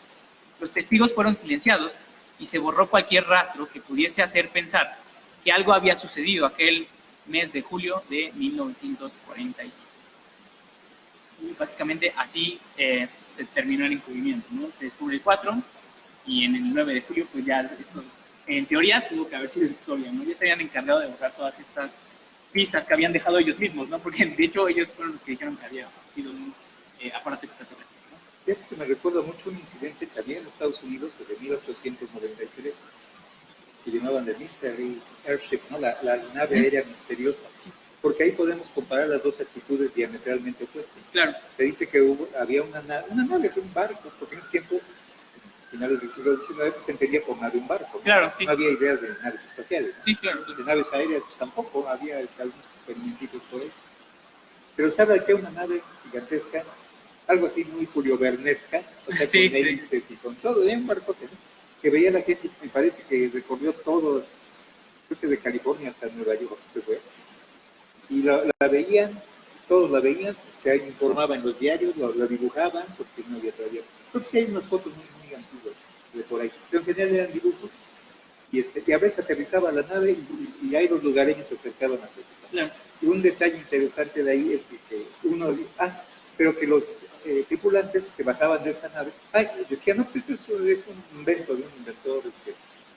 A: Los testigos fueron silenciados y se borró cualquier rastro que pudiese hacer pensar que algo había sucedido aquel mes de julio de 1945. Y básicamente así se terminó el encubrimiento, ¿no? Se descubre el 4 y en el 9 de julio pues ya esto, en teoría tuvo que haber sido historia, ¿no? Ya se habían encargado de borrar todas estas pistas que habían dejado ellos mismos, ¿no? Porque de hecho ellos fueron los que dijeron que había sido un aparato extraterrestre, ¿no?
B: Fíjate que me recuerda mucho un incidente también en Estados Unidos desde 1893, que llamaban de Mystery Airship, ¿no? La nave aérea misteriosa, porque ahí podemos comparar las dos actitudes diametralmente opuestas.
A: Claro.
B: Se dice que había una nave, es un barco, porque en ese tiempo, finales del siglo XIX, pues se entendía por nave un barco, ¿no?
A: Claro, sí.
B: No había ideas de naves espaciales, ¿no?
A: Sí, claro.
B: De naves aéreas pues tampoco, había algunos experimentitos por ahí. Pero sabe que una nave gigantesca, algo así muy Julio Vernesca, o sea,
A: sí,
B: con hélices y con todo, un barco que veía la gente, me parece que recorrió todo, creo que de California hasta Nueva York se fue, y la veían, todos la veían, se informaba en los diarios, la dibujaban, porque no había todavía, creo que sí hay unas fotos muy antiguas de por ahí, pero en general eran dibujos, y a veces aterrizaba la nave y ahí los lugareños se acercaban a aterrizar.
A: Claro.
B: Y un detalle interesante de ahí es que uno, pero que los tripulantes que bajaban de esa nave, decían, no, pues esto es un invento de un inventor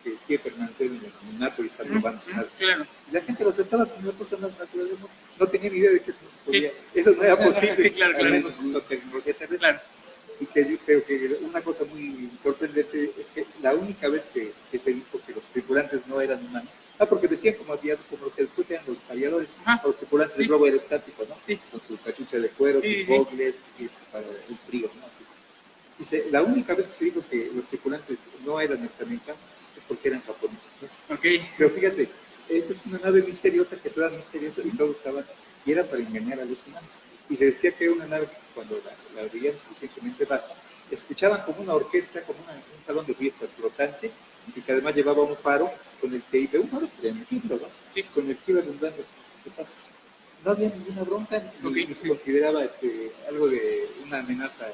B: que quiere permanecer en el anonimato y está robando su nave.
A: Claro.
B: Y la gente lo aceptaba como una cosa más natural, no tenía ni idea de que eso no se podía, eso no era posible,
A: sí, claro,
B: al menos con tecnología terrestre. Claro. Y creo que una cosa muy sorprendente es que la única vez que se dijo que los tripulantes no eran humanos, porque decían como lo que después eran los aviadores, los tripulantes del globo aerostático, ¿no? Sí. Con su cachucha de cuero, sus gogles, y para el frío, ¿no? Dice, la única vez que se dijo que los tripulantes no eran norteamericanos es porque eran japoneses, ¿no?
A: Okay.
B: Pero fíjate, esa es una nave misteriosa que toda misteriosa y todos estaban, y era para engañar a los humanos. Y se decía que era una nave que cuando la veían suficientemente baja, escuchaban como una orquesta, como un salón de fiestas flotante, y que además llevaba un faro con el que iba, un faro ¿no? Sí. Con el que iba alumbrando. ¿Qué pasa? No había ninguna bronca, ni se consideraba algo de una amenaza al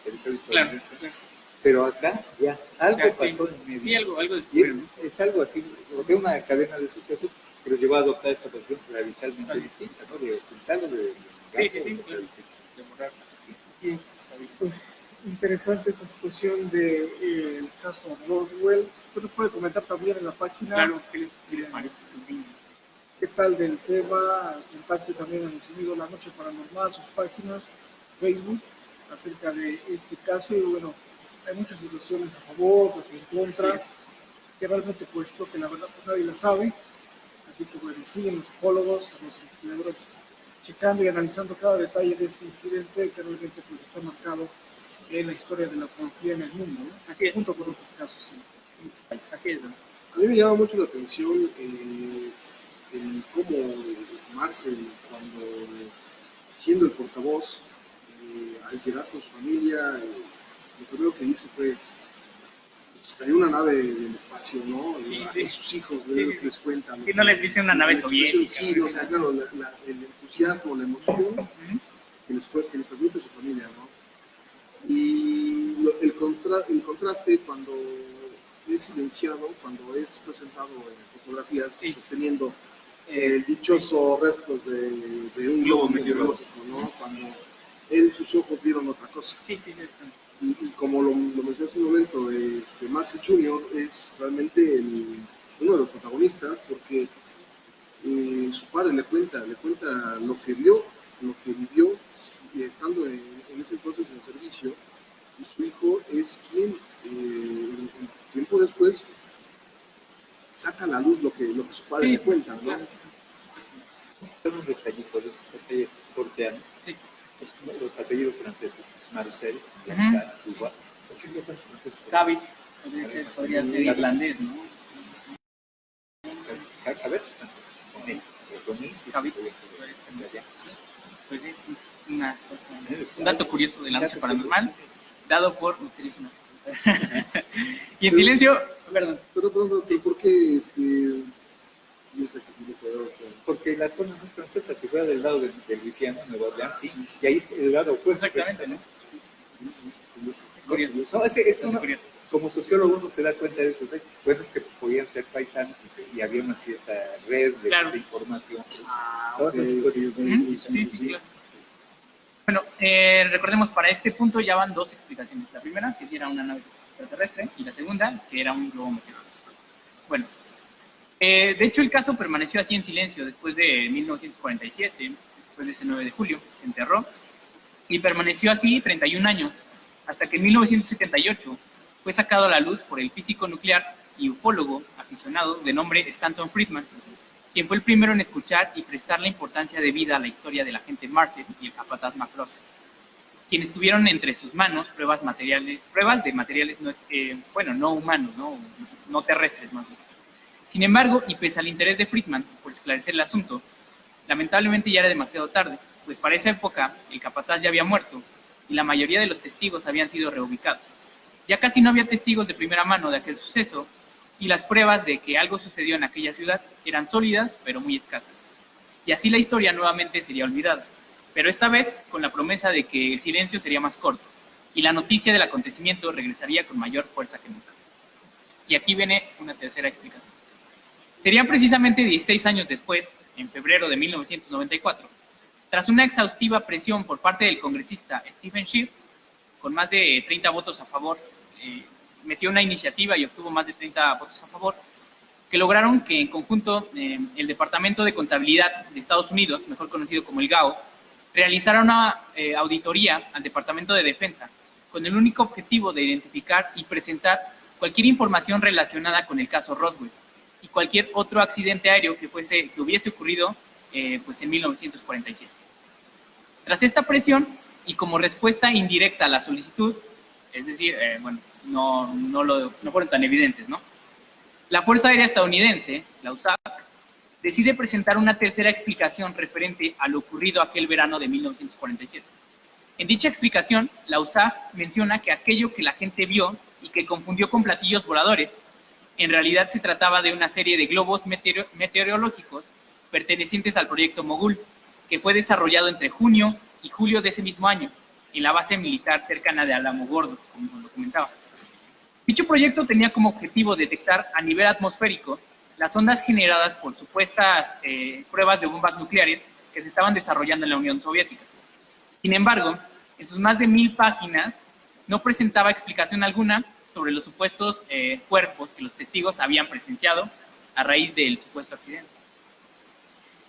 B: territorio estadounidense. Claro. Pero acá ya algo pasó en medio.
A: Sí, algo
B: es algo así, o sea, una cadena de sucesos que los llevó a adoptar esta versión radicalmente distinta, ¿no? De ocultarlo, de
A: Sí, sí, sí.
B: Demorar.
A: Sí.
D: Pues interesante esta situación del caso Roswell. Usted nos puede comentar también en la página.
A: Claro, ¿qué les parece?
D: ¿Qué tal del tema? Comparte también hemos subido La Noche Paranormal, sus páginas, Facebook, acerca de este caso. Y bueno, hay muchas situaciones a favor, otras en contra, que realmente pues lo que la verdad pues nadie la sabe. Así que bueno, siguen los psicólogos, los investigadores checando y analizando cada detalle de este incidente que realmente pues está marcado en la historia de la ufología en el mundo, ¿no?
A: Así es.
D: Junto con otros casos, sí.
A: Así es, ¿no?
C: A mí me llama mucho la atención el cómo Marcel, cuando siendo el portavoz, al llegar con su familia, lo primero que dice fue, pues, cayó una nave del espacio, ¿no?
A: Sí,
C: A
A: sí.
C: sus hijos,
A: Sí,
C: de
A: sí.
C: lo que les cuentan.
A: Sí, no les dice una nave soviética.
C: Sí, o sea, claro, el entusiasmo, la emoción que les transmite su familia, ¿no? Y el contraste cuando es silenciado, cuando es presentado en fotografías,
A: Sí.
C: sosteniendo el dichoso restos de un globo meteorológico, ¿no? Cuando sus ojos vieron otra cosa.
A: Sí, sí, sí.
C: Y como lo mencioné hace un momento, Marcel Jr. es realmente uno de los protagonistas, porque su padre le cuenta lo que vio, lo que vivió, y estando en ese entonces en servicio, y su hijo es quien, tiempo después, saca a la luz lo que su padre
A: Sí,
C: le cuenta, ¿no?
A: claro.
B: Un detallito, los detalles porteanos,
A: Sí.
B: los apellidos franceses, Marcel, igual. ¿Por qué no franceses?
A: David, podría ser irlandés, ¿no?
B: A ver, es francés.
A: David. Pues es un dato curioso de La Noche Paranormal, dado por Misterioso. Y en silencio, perdón.
C: Pero ¿por qué
B: porque la zona no es francesa, si fuera del lado de Luisiana, Nueva Orleans, sí, y ahí está el lado opuesto.
A: Exactamente, ¿no?
B: Es curioso. No, es que
A: Curioso.
B: como sociólogo uno se da cuenta de eso. Bueno, es que podían ser paisanos y había una cierta red de información.
A: Sí, claro. Bueno, recordemos, para este punto ya van dos explicaciones. La primera, que era una nave extraterrestre, y la segunda, que era un globo meteorológico. Bueno, de hecho el caso permaneció así en silencio después de 1947, después de ese 9 de julio, se enterró, y permaneció así 31 años, hasta que en 1978 fue sacado a la luz por el físico nuclear y ufólogo aficionado de nombre Stanton Friedman, quien fue el primero en escuchar y prestarle importancia debida a la historia del agente Marcel y el capataz McCrory, quienes tuvieron entre sus manos pruebas de materiales no humanos, no terrestres más bien. Sin embargo, y pese al interés de Friedman por esclarecer el asunto, lamentablemente ya era demasiado tarde, pues para esa época el capataz ya había muerto y la mayoría de los testigos habían sido reubicados. Ya casi no había testigos de primera mano de aquel suceso, y las pruebas de que algo sucedió en aquella ciudad eran sólidas, pero muy escasas. Y así la historia nuevamente sería olvidada, pero esta vez con la promesa de que el silencio sería más corto, y la noticia del acontecimiento regresaría con mayor fuerza que nunca. Y aquí viene una tercera explicación. Serían precisamente 16 años después, en febrero de 1994, tras una exhaustiva presión por parte del congresista Stephen Schiff, con más de 30 votos a favor, metió una iniciativa y obtuvo más de 30 votos a favor, que lograron que en conjunto el Departamento de Contabilidad de Estados Unidos, mejor conocido como el GAO, realizara una auditoría al Departamento de Defensa, con el único objetivo de identificar y presentar cualquier información relacionada con el caso Roswell y cualquier otro accidente aéreo que hubiese ocurrido pues en 1947. Tras esta presión, y como respuesta indirecta a la solicitud, es decir, no fueron tan evidentes, ¿no? La Fuerza Aérea Estadounidense, la USAF, decide presentar una tercera explicación referente a lo ocurrido aquel verano de 1947. En dicha explicación, la USAF menciona que aquello que la gente vio y que confundió con platillos voladores, en realidad se trataba de una serie de globos meteorológicos pertenecientes al proyecto Mogul, que fue desarrollado entre junio y julio de ese mismo año, en la base militar cercana de Alamogordo, como lo comentaba. Dicho proyecto tenía como objetivo detectar a nivel atmosférico las ondas generadas por supuestas pruebas de bombas nucleares que se estaban desarrollando en la Unión Soviética. Sin embargo, en sus más de 1000 páginas no presentaba explicación alguna sobre los supuestos cuerpos que los testigos habían presenciado a raíz del supuesto accidente.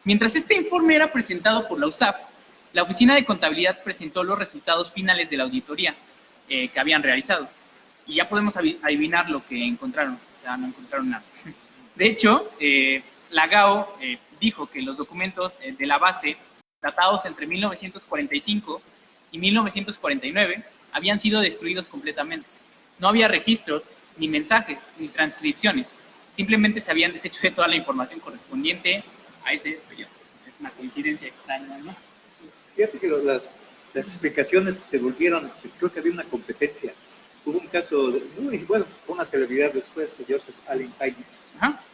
A: Mientras este informe era presentado por la USAF, la Oficina de Contabilidad presentó los resultados finales de la auditoría que habían realizado. Y ya podemos adivinar lo que encontraron. O sea, no encontraron nada. De hecho, la GAO dijo que los documentos de la base, datados entre 1945 y 1949, habían sido destruidos completamente. No había registros, ni mensajes, ni transcripciones. Simplemente se habían deshecho de toda la información correspondiente a ese periodo. Es una coincidencia extraña, ¿no?
B: Fíjate que las explicaciones se volvieron, creo que había una competencia. Hubo un caso muy bueno, una celebridad después, Joseph Allen Hynek,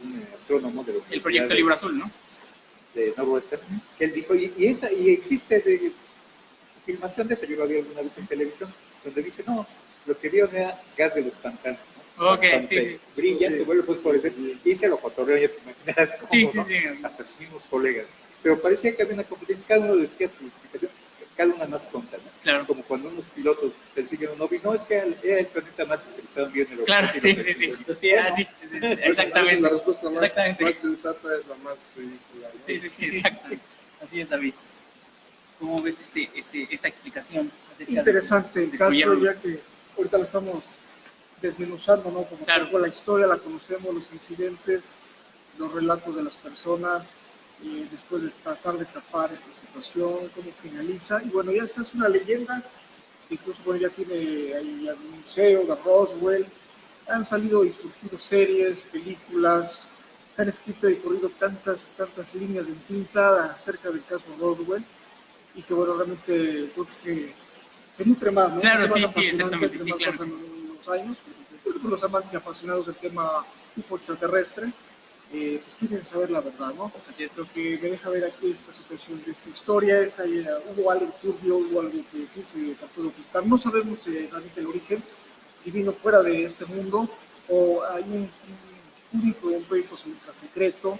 B: un astrónomo de la Universidad
A: el proyecto Libro Azul, ¿no?
B: De Northwestern, que él dijo, y existe de filmación de eso, yo lo había alguna vez en televisión, donde dice, no, lo que vio era gas de los pantanos, ¿no?
A: Ok, sí.
B: Brilla, te vuelve a fosforecer, y se lo fotorreo, ya te imaginas cómo,
A: Sí,
B: ¿no?
A: sí.
B: Hasta sus mismos colegas. Pero parecía que había una competencia, cada uno decía su explicación, cada una más tonta, ¿no?
A: Claro.
B: Como cuando unos pilotos persiguen un ovni, no, es que era el planeta Marte que estaban viendo el
A: Claro, sí, así, exactamente.
C: La respuesta más
A: Exactamente.
C: sensata es la más ridícula, ¿no?
A: Sí, exactamente. Así es, David. ¿Cómo ves esta explicación?
D: Interesante el caso, ya que ahorita lo estamos desmenuzando, ¿no? Como
A: claro.
D: la historia la conocemos, los incidentes, los relatos de las personas, y después de tratar de tapar esta situación, cómo finaliza. Y bueno, ya esta es una leyenda, incluso bueno, ya tiene ahí un museo de Roswell, han salido y surgido series, películas, se han escrito y corrido tantas líneas de tinta acerca del caso Roswell, y que bueno, realmente creo que se nutre más, ¿no?
A: Claro,
D: sí,
A: exactamente, sí, claro.
D: En los años, los amantes y apasionados del tema UFO extraterrestre, pues quieren saber la verdad, ¿no? Así es. Lo que me deja ver aquí esta situación de esta historia es ahí, hubo algo turbio, hubo algo que sí se trató de ocultar. No sabemos realmente el origen, si vino fuera de este mundo o hay un proyecto ultra secreto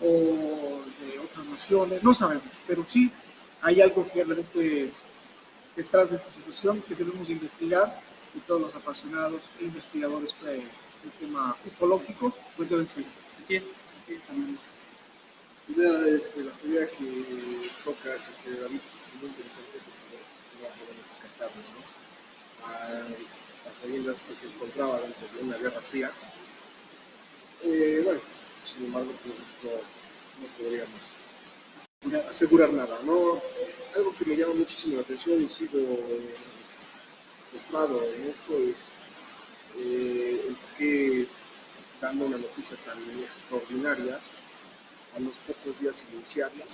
D: o de otras naciones, no sabemos, pero sí hay algo que realmente detrás de esta situación que debemos investigar, y todos los apasionados e investigadores del tema ufológico pues deben seguir.
A: Así es también.
C: La teoría que tocas, David, es muy interesante porque no podemos descartarlo, ¿no? Las leyendas que se encontraban dentro de una guerra fría. Bueno, sin embargo, pues, no podríamos asegurar nada, ¿no? Algo que me llama muchísimo la atención y he sido frustrado en esto es el que, dando una noticia tan extraordinaria, a los pocos días iniciarla,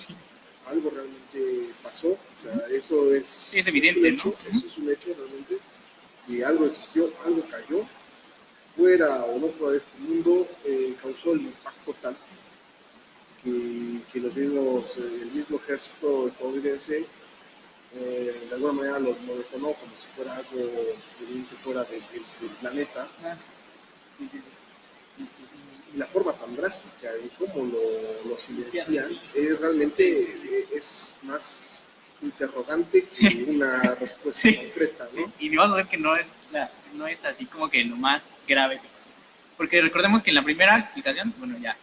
C: algo realmente pasó. O sea, eso es
A: evidente,
C: un hecho,
A: ¿no?
C: Eso es un hecho realmente, y algo existió, algo cayó, fuera o no fuera de este mundo, causó el impacto tal que los mismos, el mismo ejército estadounidense de alguna manera lo detonó como si fuera algo que fuera del planeta. Y la forma tan drástica y cómo lo silencian realmente es más interrogante que una respuesta concreta, ¿no?
A: Y vamos a ver que no es así como que lo más grave que pasó. Porque recordemos que en la primera explicación, bueno, ya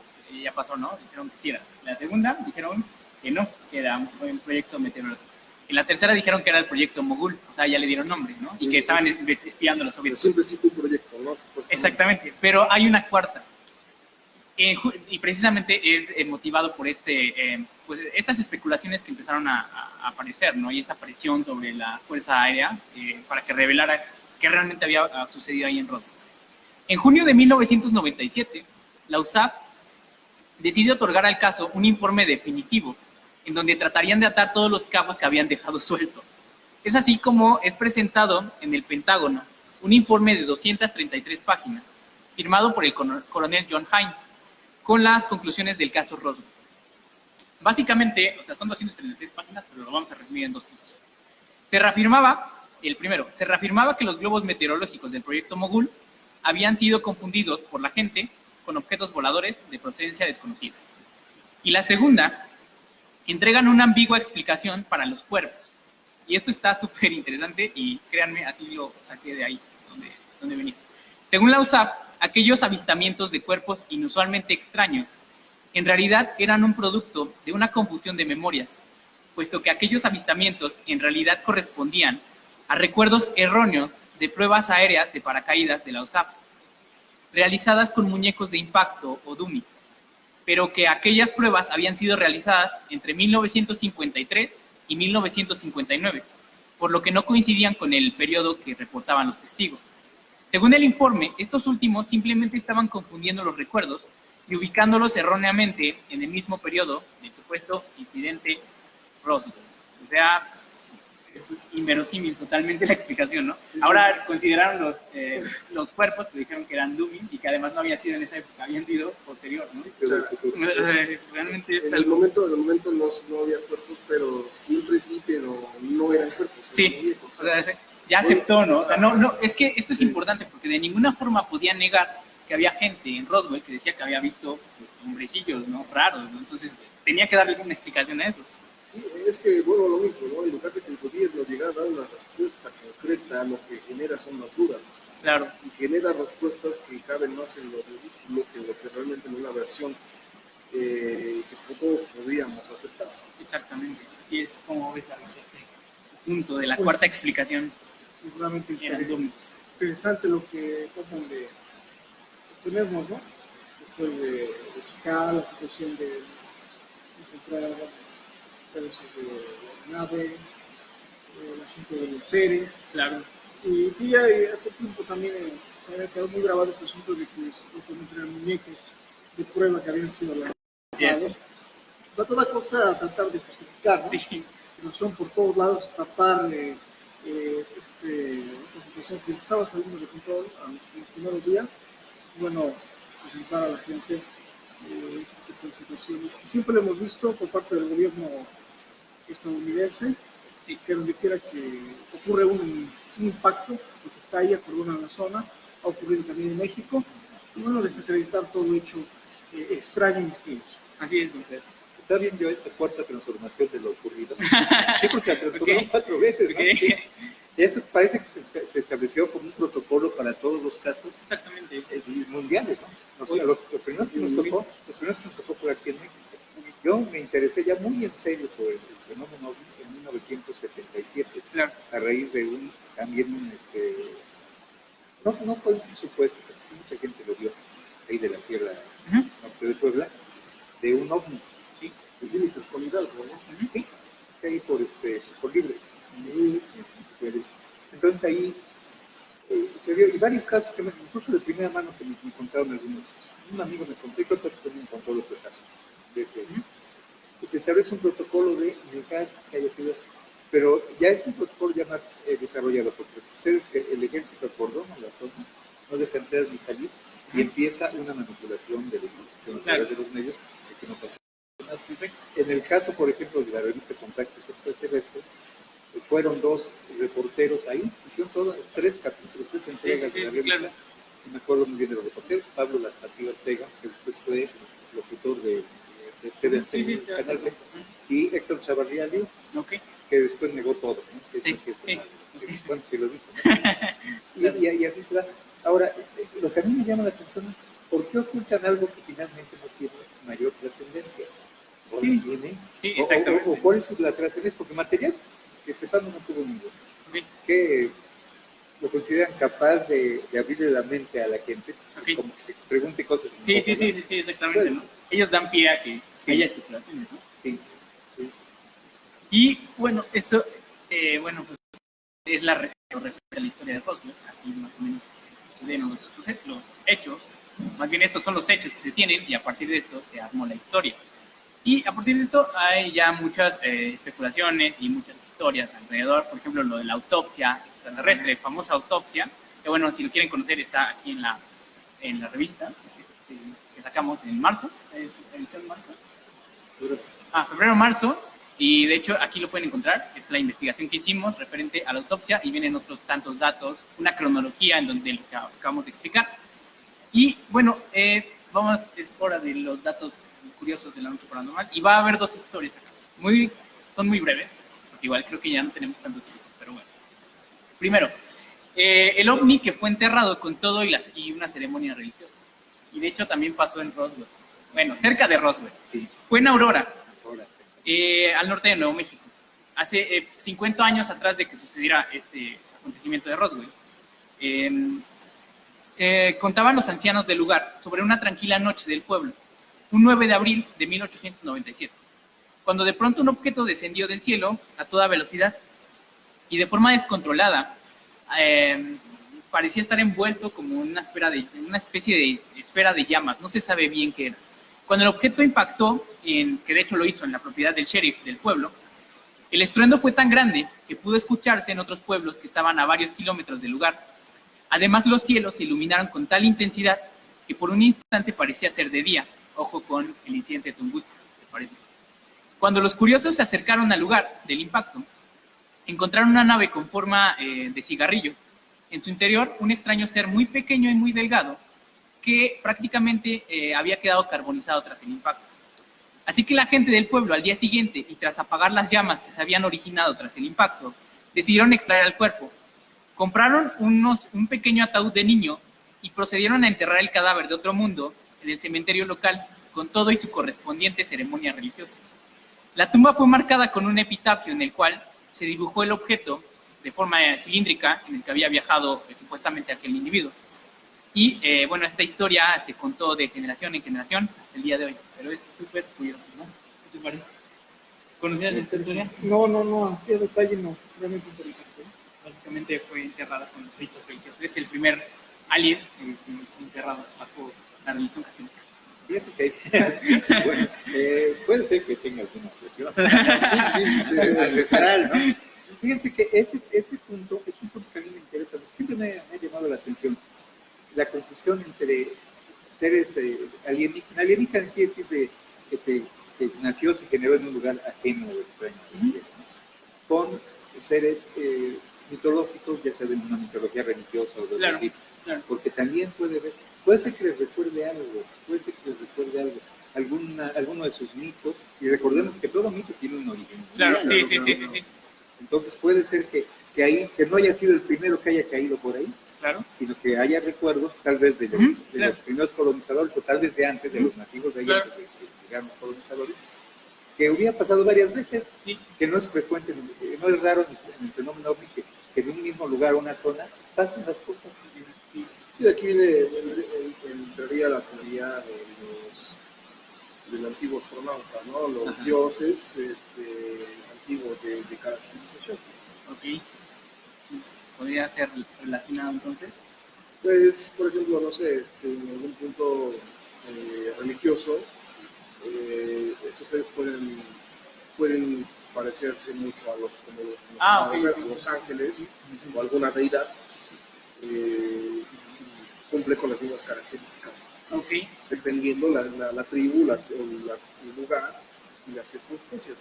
A: pasó, ¿no? Dijeron que sí era. La segunda dijeron que no, que era un proyecto meteorológico. En la tercera dijeron que era el proyecto Mogul, o sea, ya le dieron nombre, ¿no? Y que estaban espiando a los soviéticos.
C: Siempre sí fue un proyecto, ¿no?
A: Exactamente, pero hay una cuarta. Y precisamente es motivado por pues estas especulaciones que empezaron a aparecer, ¿no? Y esa presión sobre la Fuerza Aérea para que revelara qué realmente había sucedido ahí en Roswell. En junio de 1997, la USAF decidió otorgar al caso un informe definitivo, en donde tratarían de atar todos los cabos que habían dejado sueltos. Es así como es presentado en el Pentágono un informe de 233 páginas, firmado por el coronel John Hines, con las conclusiones del caso Roswell. Básicamente, o sea, son 233 páginas, pero lo vamos a resumir en 2 puntos. Se reafirmaba que los globos meteorológicos del proyecto Mogul habían sido confundidos por la gente con objetos voladores de procedencia desconocida. Y la segunda, entregan una ambigua explicación para los cuerpos. Y esto está súper interesante y créanme, así lo saqué de ahí, donde venía. Según la USAP, aquellos avistamientos de cuerpos inusualmente extraños en realidad eran un producto de una confusión de memorias, puesto que aquellos avistamientos en realidad correspondían a recuerdos erróneos de pruebas aéreas de paracaídas de la USAP, realizadas con muñecos de impacto o dummies, pero que aquellas pruebas habían sido realizadas entre 1953 y 1959, por lo que no coincidían con el periodo que reportaban los testigos. Según el informe, estos últimos simplemente estaban confundiendo los recuerdos y ubicándolos erróneamente en el mismo periodo del supuesto incidente Roswell. O sea, es inverosímil totalmente la explicación, ¿no? Sí. Ahora consideraron los cuerpos que dijeron que eran dummies y que además no había sido en esa época, habían sido posterior, ¿no?
C: O sea,
A: realmente es
C: en
A: algo...
C: el momento no había cuerpos, pero siempre sí, pero no eran cuerpos.
A: Sí, o sea, ya aceptó, ¿no? O sea, no, es que esto es importante porque de ninguna forma podía negar que había gente en Roswell que decía que había visto pues, hombrecillos, ¿no? Raros, ¿no? Entonces tenía que darle una explicación a eso.
C: Sí, es que, bueno, lo mismo, ¿no? En lugar de que el gobierno llegara a dar una respuesta concreta, lo que genera son las dudas.
A: Claro.
C: Y genera respuestas que caben más en lo ridículo que lo que realmente en una versión que todos podríamos aceptar.
A: Exactamente. Así es como ves el punto de la cuarta explicación.
D: Es realmente interesante lo que tenemos, ¿no? Después de checar la situación de encontrar pedazos de nave, el asunto de los seres.
A: Claro.
D: Y sí, hace tiempo también se había quedado muy grabado este asunto de que supuestamente eran muñecos de prueba que habían sido lanzados. A toda costa tratar de justificar, ¿no?
A: Sí.
D: Pero son por todos lados tapar esta situación. Si estaba saliendo de control en los primeros días, bueno, presentar a la gente este tipo de situaciones. Siempre lo hemos visto por parte del gobierno estadounidense, que donde quiera que ocurre un impacto, pues está ahí acordona en la zona, ha ocurrido también en México, y bueno, desacreditar todo hecho extraño y misterioso.
A: Así es, usted.
B: Está bien yo esa cuarta transformación de lo ocurrido. Sí, porque la transformó 4 veces, ¿no?
A: Okay.
B: Sí. Eso parece que se estableció como un protocolo para todos los casos.
A: Exactamente.
B: Mundiales, ¿no? O sea, los primeros que nos tocó por aquí en México. Yo me interesé ya muy en serio por el fenómeno en 1977,
A: claro.
B: A raíz de no fue un supuesto, porque sí mucha gente lo vio, ahí de la Sierra Norte de Puebla, de un ovni,
C: ¿sí? De límites con Hidalgo, ¿no?
B: Sí, ahí por Libres. Entonces ahí se vio, y varios casos que incluso de primera mano que me contaron algunos. Un amigo me contó y creo que también me contó los casos. Se establece un protocolo de negar que haya sido eso, pero ya es un protocolo ya más desarrollado, porque ustedes que el ejército acordona la zona, no deja entrar ni salir, y empieza una manipulación de la información a través de los medios de que no pasa nada. En el caso, por ejemplo, de la revista Contactos Extraterrestres, fueron 2 reporteros ahí, hicieron 3 capítulos, 3 entregas de la revista. Claro. Me acuerdo muy bien de los reporteros, Pablo Latatía Ortega, que después fue locutor de Canal 6, y Héctor Chavarría, que después negó todo, ¿no? Bueno, sí lo dijo, ¿no? y así se da. Ahora, lo que a mí me llama la atención es ¿por qué ocultan algo que finalmente no tiene mayor trascendencia? ¿O tiene?
A: Sí, exactamente.
B: ¿O cuál es la trascendencia? Porque material que sepamos no tuvo ninguno. Que lo consideran capaz de abrirle la mente a la gente, como que se pregunte cosas.
A: Sí, exactamente, ¿no? Ellos dan pie a que haya especulaciones, ¿no?
B: Sí.
A: Y bueno, eso, pues es lo referente a la historia de Roswell, así más o menos suceden los hechos, más bien estos son los hechos que se tienen y a partir de esto se armó la historia. Y a partir de esto hay ya muchas especulaciones y muchas historias alrededor, por ejemplo, lo de la autopsia extraterrestre, famosa autopsia, que bueno, si lo quieren conocer está aquí en la revista que sacamos en marzo, edición marzo. Febrero-marzo, y de hecho aquí lo pueden encontrar, es la investigación que hicimos referente a la autopsia y vienen otros tantos datos, una cronología en donde lo que acabamos de explicar. Y bueno, es hora de los datos curiosos de la noche paranormal y va a haber 2 historias acá. son muy breves, porque igual creo que ya no tenemos tanto tiempo, pero bueno. Primero, el ovni que fue enterrado con todo y una ceremonia religiosa. Y de hecho también pasó en Roswell. Bueno, cerca de Roswell.
B: Sí.
A: Fue en Aurora, al norte de Nuevo México. Hace 50 años atrás de que sucediera este acontecimiento de Roswell. Contaban los ancianos del lugar sobre una tranquila noche del pueblo, un 9 de abril de 1897, cuando de pronto un objeto descendió del cielo a toda velocidad y de forma descontrolada parecía estar envuelto como en una especie de esfera de llamas, no se sabe bien qué era. Cuando el objeto impactó, que de hecho lo hizo en la propiedad del sheriff del pueblo, el estruendo fue tan grande que pudo escucharse en otros pueblos que estaban a varios kilómetros del lugar. Además, los cielos se iluminaron con tal intensidad que por un instante parecía ser de día. Ojo con el incidente de Tunguska, ¿te parece? Cuando los curiosos se acercaron al lugar del impacto, encontraron una nave con forma de cigarrillo. En su interior, un extraño ser muy pequeño y muy delgado que prácticamente había quedado carbonizado tras el impacto. Así que la gente del pueblo al día siguiente, y tras apagar las llamas que se habían originado tras el impacto, decidieron extraer el cuerpo. Compraron un pequeño ataúd de niño y procedieron a enterrar el cadáver de otro mundo en el cementerio local, con todo y su correspondiente ceremonia religiosa. La tumba fue marcada con un epitafio en el cual se dibujó el objeto de forma cilíndrica en el que había viajado supuestamente aquel individuo. Y bueno, esta historia se contó de generación en generación hasta el día de hoy, pero es súper curioso, ¿no? ¿Qué te parece? ¿Conocías esta historia?
D: No, así a detalle no, realmente interesante.
A: Básicamente fue enterrada con los ritos religiosos. Es el primer alien enterrado bajo la religión católica.
B: Fíjate que bueno, puede ser que tenga alguna cuestión ancestral, ¿no? Fíjense que ese punto es un punto que a mí me interesa. Siempre me ha llamado la atención la confusión entre seres alienígenas. Alienígena quiere decir que nació, se generó en un lugar ajeno o extraño, ¿no? Con seres mitológicos, ya sea de una mitología religiosa o de otro tipo. Claro. Porque también puede ser que les recuerde algo, alguno de sus mitos, y recordemos que todo mito tiene un origen.
A: Claro, sí.
B: Entonces puede ser que no haya sido el primero que haya caído por ahí, claro, sino que haya recuerdos tal vez de los primeros colonizadores o tal vez de antes, de los nativos de allá, que llegaron los colonizadores, que hubiera pasado varias veces, que no es frecuente, no es raro en el fenómeno ovni que en un mismo lugar, una zona, pasan las cosas.
C: Sí, de aquí viene entraría la teoría del antiguo astronauta, ¿no? Los dioses antiguos de cada civilización.
A: Ok. ¿Podría ser relacionado entonces?
C: Pues, por ejemplo, no sé, en algún punto religioso, estos seres pueden parecerse mucho a los ángeles o alguna deidad, cumple con las mismas características.
A: Okay.
C: Dependiendo la tribu, el lugar y las circunstancias.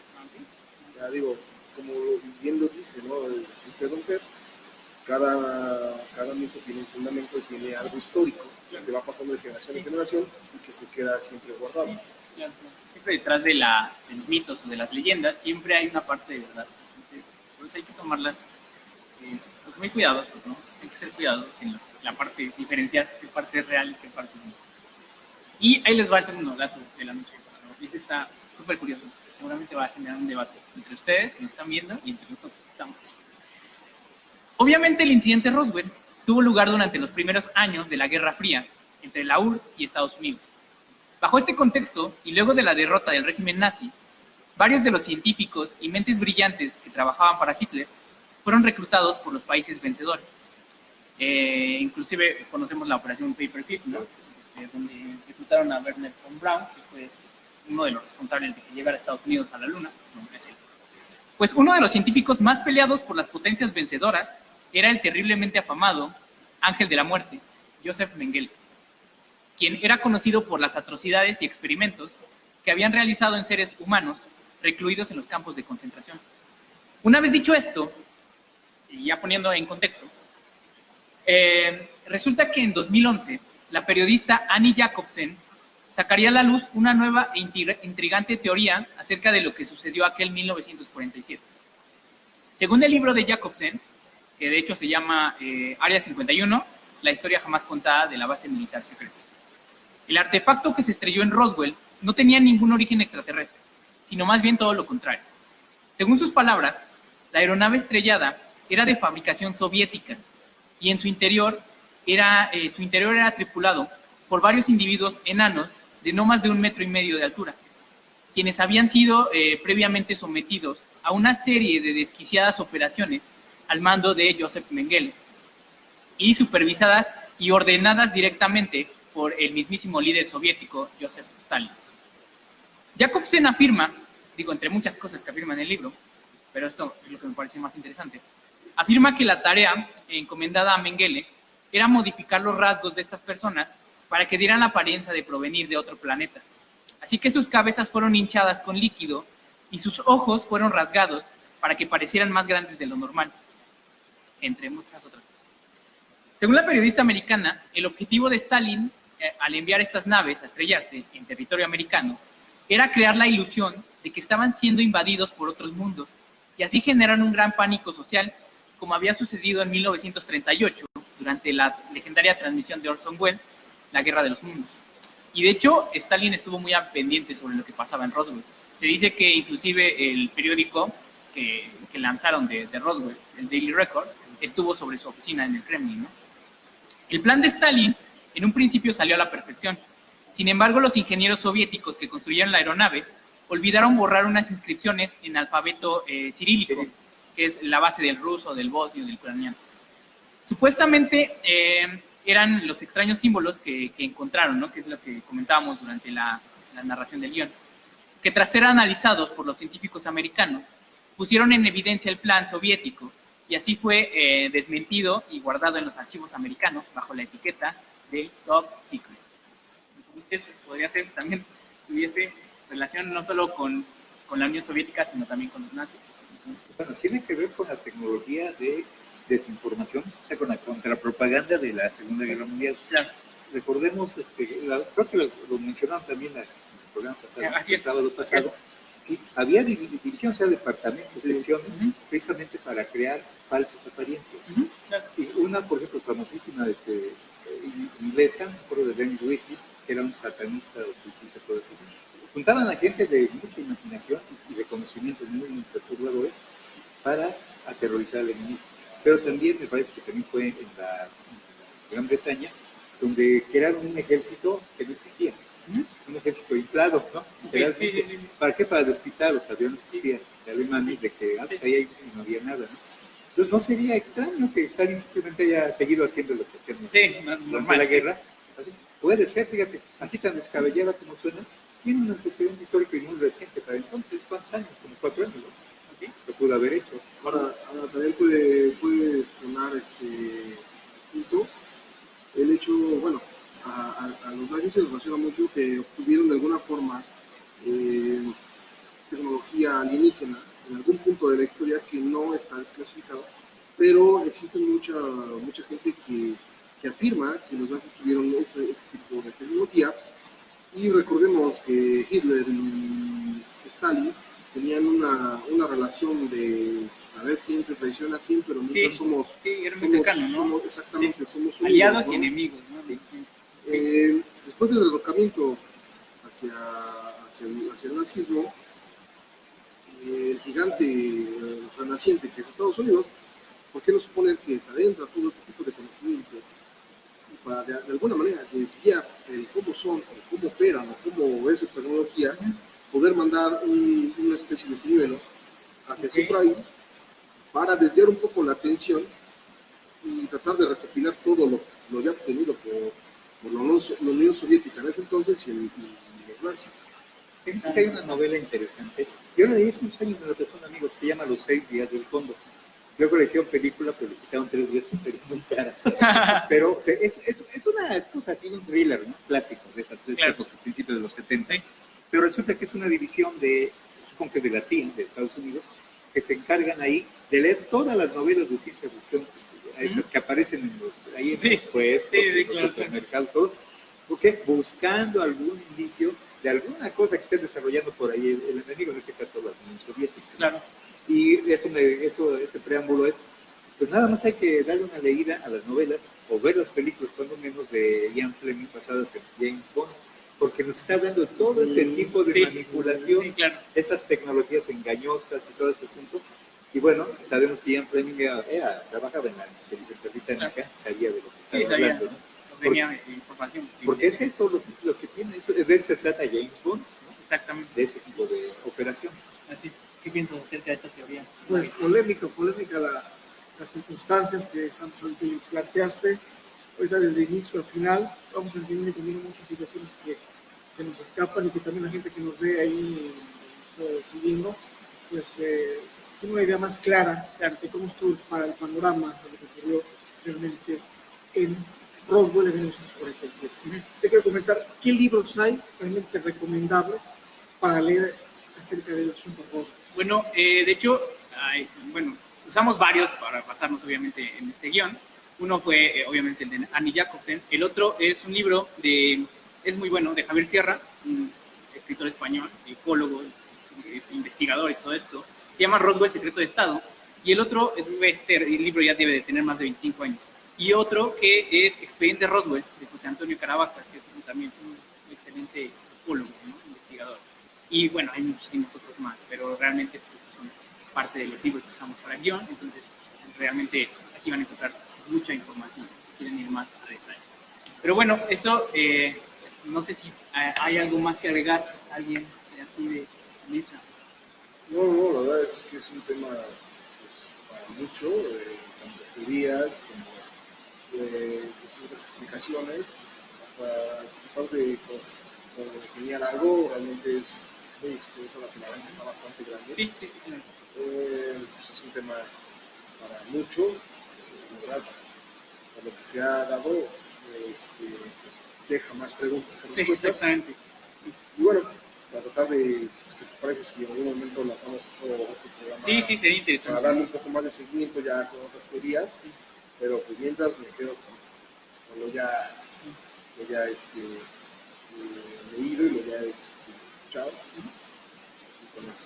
C: Ya digo, como bien lo dice, ¿no? Cada mito tiene un fundamento y tiene algo histórico que va pasando de generación en generación y que se queda siempre guardado.
A: Siempre detrás de los mitos o de las leyendas siempre hay una parte de verdad. Entonces, por eso hay que tomarlas pues muy cuidadosos, ¿no? Hay que ser cuidadosos en la parte diferenciar qué parte es real y qué parte no. Y ahí les va el segundo dato de la noche. Este está súper curioso. Seguramente va a generar un debate entre ustedes que nos están viendo y entre nosotros que estamos aquí. Obviamente el incidente Roswell tuvo lugar durante los primeros años de la Guerra Fría entre la URSS y Estados Unidos. Bajo este contexto, y luego de la derrota del régimen nazi, varios de los científicos y mentes brillantes que trabajaban para Hitler fueron reclutados por los países vencedores. Inclusive conocemos la operación Paperclip, ¿no? Donde reclutaron a Wernher von Braun, que fue uno de los responsables de que llegara a Estados Unidos a la Luna. No, es él. Pues uno de los científicos más peleados por las potencias vencedoras era el terriblemente afamado Ángel de la Muerte, Joseph Mengele, quien era conocido por las atrocidades y experimentos que habían realizado en seres humanos recluidos en los campos de concentración. Una vez dicho esto, y ya poniendo en contexto, resulta que en 2011 la periodista Annie Jacobsen sacaría a la luz una nueva e intrigante teoría acerca de lo que sucedió aquel 1947. Según el libro de Jacobsen, que de hecho se llama Área 51, la historia jamás contada de la base militar secreta. El artefacto que se estrelló en Roswell no tenía ningún origen extraterrestre, sino más bien todo lo contrario. Según sus palabras, la aeronave estrellada era de fabricación soviética y en su interior era tripulado por varios individuos enanos de no más de 1,5 metros de altura, quienes habían sido previamente sometidos a una serie de desquiciadas operaciones al mando de Joseph Mengele y supervisadas y ordenadas directamente por el mismísimo líder soviético Joseph Stalin. Jacobsen afirma, entre muchas cosas que afirma en el libro, pero esto es lo que me parece más interesante, afirma que la tarea encomendada a Mengele era modificar los rasgos de estas personas para que dieran la apariencia de provenir de otro planeta. Así que sus cabezas fueron hinchadas con líquido y sus ojos fueron rasgados para que parecieran más grandes de lo normal, entre muchas otras cosas. Según la periodista americana, el objetivo de Stalin al enviar estas naves a estrellarse en territorio americano era crear la ilusión de que estaban siendo invadidos por otros mundos y así generar un gran pánico social, como había sucedido en 1938 durante la legendaria transmisión de Orson Welles, La Guerra de los Mundos. Y de hecho, Stalin estuvo muy al pendiente sobre lo que pasaba en Roswell. Se dice que inclusive el periódico que lanzaron de Roswell, el Daily Record, estuvo sobre su oficina en el Kremlin, ¿no? El plan de Stalin en un principio salió a la perfección. Sin embargo, los ingenieros soviéticos que construyeron la aeronave olvidaron borrar unas inscripciones en alfabeto cirílico, que es la base del ruso, del bosnio, del ucraniano. Supuestamente eran los extraños símbolos que encontraron, ¿no? Que es lo que comentábamos durante la narración del guión, que tras ser analizados por los científicos americanos, pusieron en evidencia el plan soviético y así fue desmentido y guardado en los archivos americanos bajo la etiqueta de Top Secret. Entonces, podría ser también tuviese relación no solo con la Unión Soviética, sino también con los nazis.
B: Bueno, tiene que ver con la tecnología de desinformación, o sea, con la contrapropaganda de la Segunda Guerra Mundial.
A: Claro.
B: Recordemos, creo que lo mencionaron también en el programa pasado, el sábado pasado, sí, había división, o sea, departamentos, secciones, precisamente para crear falsas apariencias.
A: Claro.
B: Y una, por ejemplo, famosísima inglesa, me acuerdo de Dennis Witty, que era un satanista ocultista, todo eso. Juntaban a gente de mucha imaginación y de conocimientos muy perturbadores para aterrorizar al enemigo. Pero también me parece que también fue en la Gran Bretaña, donde crearon un ejército que no existía, un ejército inflado, ¿no?
A: Sí.
B: ¿Para qué? Para despistar a los aviones espías de alemanes de que ahí no había nada, ¿no? Entonces no sería extraño que Stalin simplemente haya seguido haciendo lo que hacían durante la guerra. ¿Así? Puede ser, fíjate, así tan descabellada como suena, tiene un antecedente histórico y muy reciente para entonces. ¿Cuántos años? Como 4 años, ¿no? Lo pudo haber hecho.
C: Ahora también puede sonar distinto el hecho, bueno, a los nazis se les relaciona mucho que obtuvieron de alguna forma tecnología alienígena en algún punto de la historia que no está desclasificado, pero existe mucha gente que afirma que los nazis tuvieron ese tipo de tecnología. Y recordemos que Hitler y Stalin tenían una relación de saber quién se traiciona a quién, pero nunca somos
A: cercanos, ¿no?
C: Exactamente, somos
A: aliados,
C: ¿no?
A: y enemigos, ¿no?
C: Después del derrocamiento hacia el nazismo, el gigante renaciente que es Estados Unidos, ¿por qué no suponer que se adentra todo este tipo de conocimiento para de alguna manera desviar cómo son, cómo operan o cómo es su tecnología, poder mandar una especie de señuelo hacia su país para desviar un poco la atención y tratar de recopilar todo lo ya obtenido por la Unión Soviética en ese entonces y los nazis?
B: Fíjense que hay una novela interesante. Yo la leí hace unos años, me la prestó un amigo que se llama Los 6 días del Cóndor. Luego le hicieron película, pero le quitaron 3 días por ser muy cara. Pero es una cosa, tiene un thriller, ¿no? Clásico de esas épocas, principios de los 70. Pero resulta que es una división supongo que es de la CIA, de Estados Unidos, que se encargan ahí de leer todas las novelas de ciencia ficción, esas que aparecen ahí en los puestos, en los supermercados, todo, ¿Por qué? Buscando algún indicio de alguna cosa que esté desarrollando por ahí el enemigo, en este caso la Unión Soviética.
A: Claro.
B: Y ese preámbulo es, pues nada más hay que darle una leída a las novelas o ver las películas, cuando menos, de Ian Fleming basadas en James Bond, porque nos está dando todo ese tipo de manipulación,
A: sí, claro,
B: esas tecnologías engañosas y todo ese asunto. Y bueno, sabemos que Ian Fleming trabajaba en la inteligencia británica,
A: claro,
B: sabía de lo que estaba hablando, ¿no?
A: Tenía información.
B: Porque es eso lo que tiene, de eso se trata James Bond, ¿no?
A: Exactamente.
B: De ese tipo de operación.
A: Así es. ¿Qué piensas acerca de esta teoría?
D: Pues polémica las circunstancias que planteaste. Ahorita desde el inicio al final vamos entendiendo que vienen muchas situaciones que se nos escapan y que también la gente que nos ve ahí siguiendo, pues tiene una idea más clara de cómo estuvo para el panorama de lo que ocurrió realmente en Roswell en 1947. Te quiero comentar qué libros hay realmente recomendables para leer acerca del asunto Roswell.
A: Bueno, de hecho, usamos varios para basarnos obviamente en este guión. Uno fue obviamente el de Annie Jacobsen, el otro es un libro es muy bueno, de Javier Sierra, un escritor español, ecólogo, investigador y todo esto. Se llama Roswell, Secreto de Estado, y el otro es el libro ya debe de tener más de 25 años. Y otro que es Expediente Roswell, de José Antonio Caravaca, que es también un excelente ecólogo, ¿no? Investigador. Y bueno, hay muchísimos otros más, pero realmente pues, son parte de los libros que usamos para el guión, entonces realmente aquí van a encontrar mucha información si quieren ir más a detalle. Pero bueno, esto, no sé si hay algo más que agregar, alguien de aquí de la mesa.
C: No, la verdad es que es un tema pues, para mucho, tanto teorías como distintas explicaciones. Hasta tratar de genial algo, realmente es muy extenso, la filogenia está bastante grande.
A: Sí.
C: Pues es un tema para mucho, la verdad, por lo que se ha dado, pues deja más preguntas que respuestas.
A: Sí, exactamente.
C: Y bueno, para tratar de, ¿qué te parece si en algún momento lanzamos otro programa?
A: Sí, sería interesante.
C: Para darle un poco más de seguimiento ya con otras teorías, pero pues mientras me quedo con lo ya leído y lo ya escuchado. Y con eso.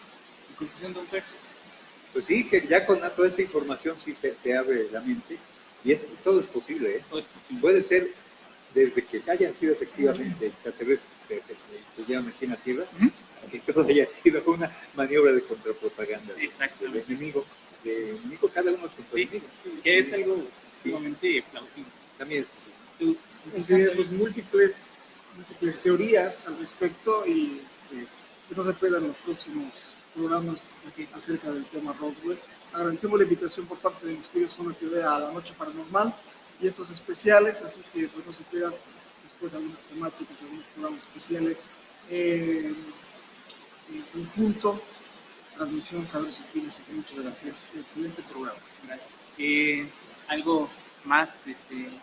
A: ¿En conclusión, don Fer?
B: Pues sí, que ya con toda esta información sí se abre la mente, y todo es posible, ¿eh?
A: Todo es posible.
B: Puede ser desde que hayan sido efectivamente extraterrestres que se llevan aquí en la Tierra, a que todo haya sido una maniobra de contrapropaganda del enemigo, cada uno con su enemigo.
A: Que es algo sumamente plausible.
B: También es
D: Pues múltiples teorías al respecto y que no se pierdan los próximos programas acerca del tema Roswell. Agradecemos la invitación por parte de Misterio Zona TV a la Noche Paranormal y estos especiales, así que pues no se pierdan después algunas temáticas, algunos programas especiales en conjunto, transmisión, saberes y fines. Muchas gracias, excelente programa.
A: Gracias. ¿Algo más,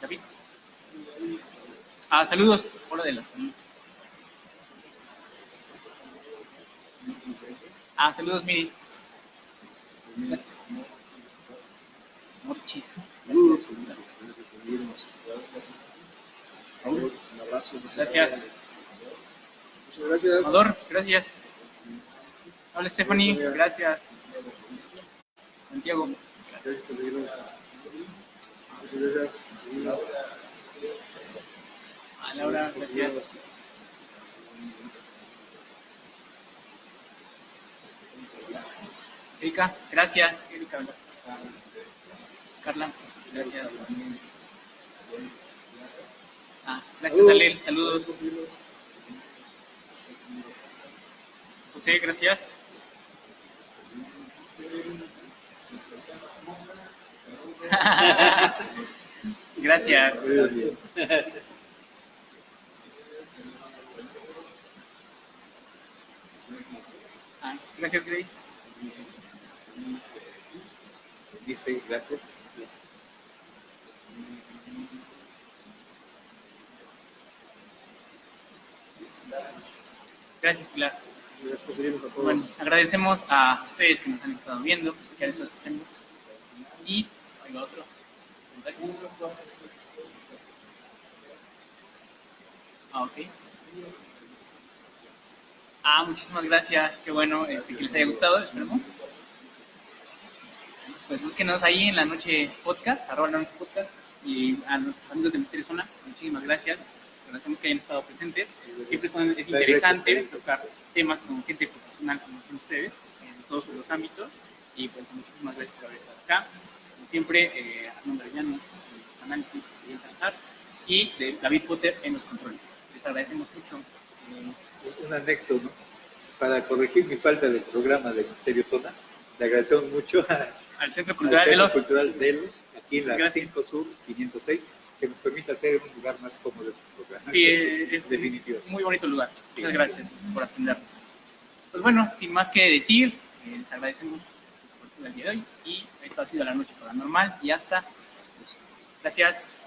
A: David? Saludos, hola de la salud. Saludos, Miri. Gracias. Morchis.
C: Saludos. Un abrazo.
A: Gracias.
C: Muchas gracias.
A: Amador, gracias. Hola, Stephanie, gracias. Santiago.
C: Gracias. Muchas gracias.
A: Laura, gracias. Erika, gracias. Erika, Carla, gracias. Gracias, Alel, saludos. José, gracias. Gracias. Gracias, Grace.
B: Dice, gracias.
A: Gracias, Pilar.
C: Gracias por seguirnos a todos.
A: Bueno, agradecemos a ustedes que nos han estado viendo, que han estado escuchando. Y ahí va otro. Ah, ok. Muchísimas gracias. Qué bueno que les haya gustado. Esperemos. Pues búsquenos ahí en La Noche Podcast, @La Noche Podcast. Y a los amigos de Misterio Zona, muchísimas gracias. Agradecemos que hayan estado presentes. Siempre es interesante tocar temas con gente profesional como son ustedes, en todos los ámbitos. Y pues muchísimas gracias por haber estado acá. Como siempre, Armando Arellano, análisis de Salazar, y de David Potter en los controles. Les agradecemos mucho.
B: Un anexo, ¿no? Para corregir mi falta del programa de Misterio Zona, le agradecemos mucho
A: al Centro Cultural de los,
B: aquí en la 5 Sur 506, que nos permite hacer un lugar más cómodo este programa.
A: Sí, es definitivo. Muy bonito lugar. Sí. Muchas gracias por atendernos. Pues bueno, sin más que decir, les agradecemos por el día de hoy y esto ha sido La Noche Paranormal y hasta. Gracias.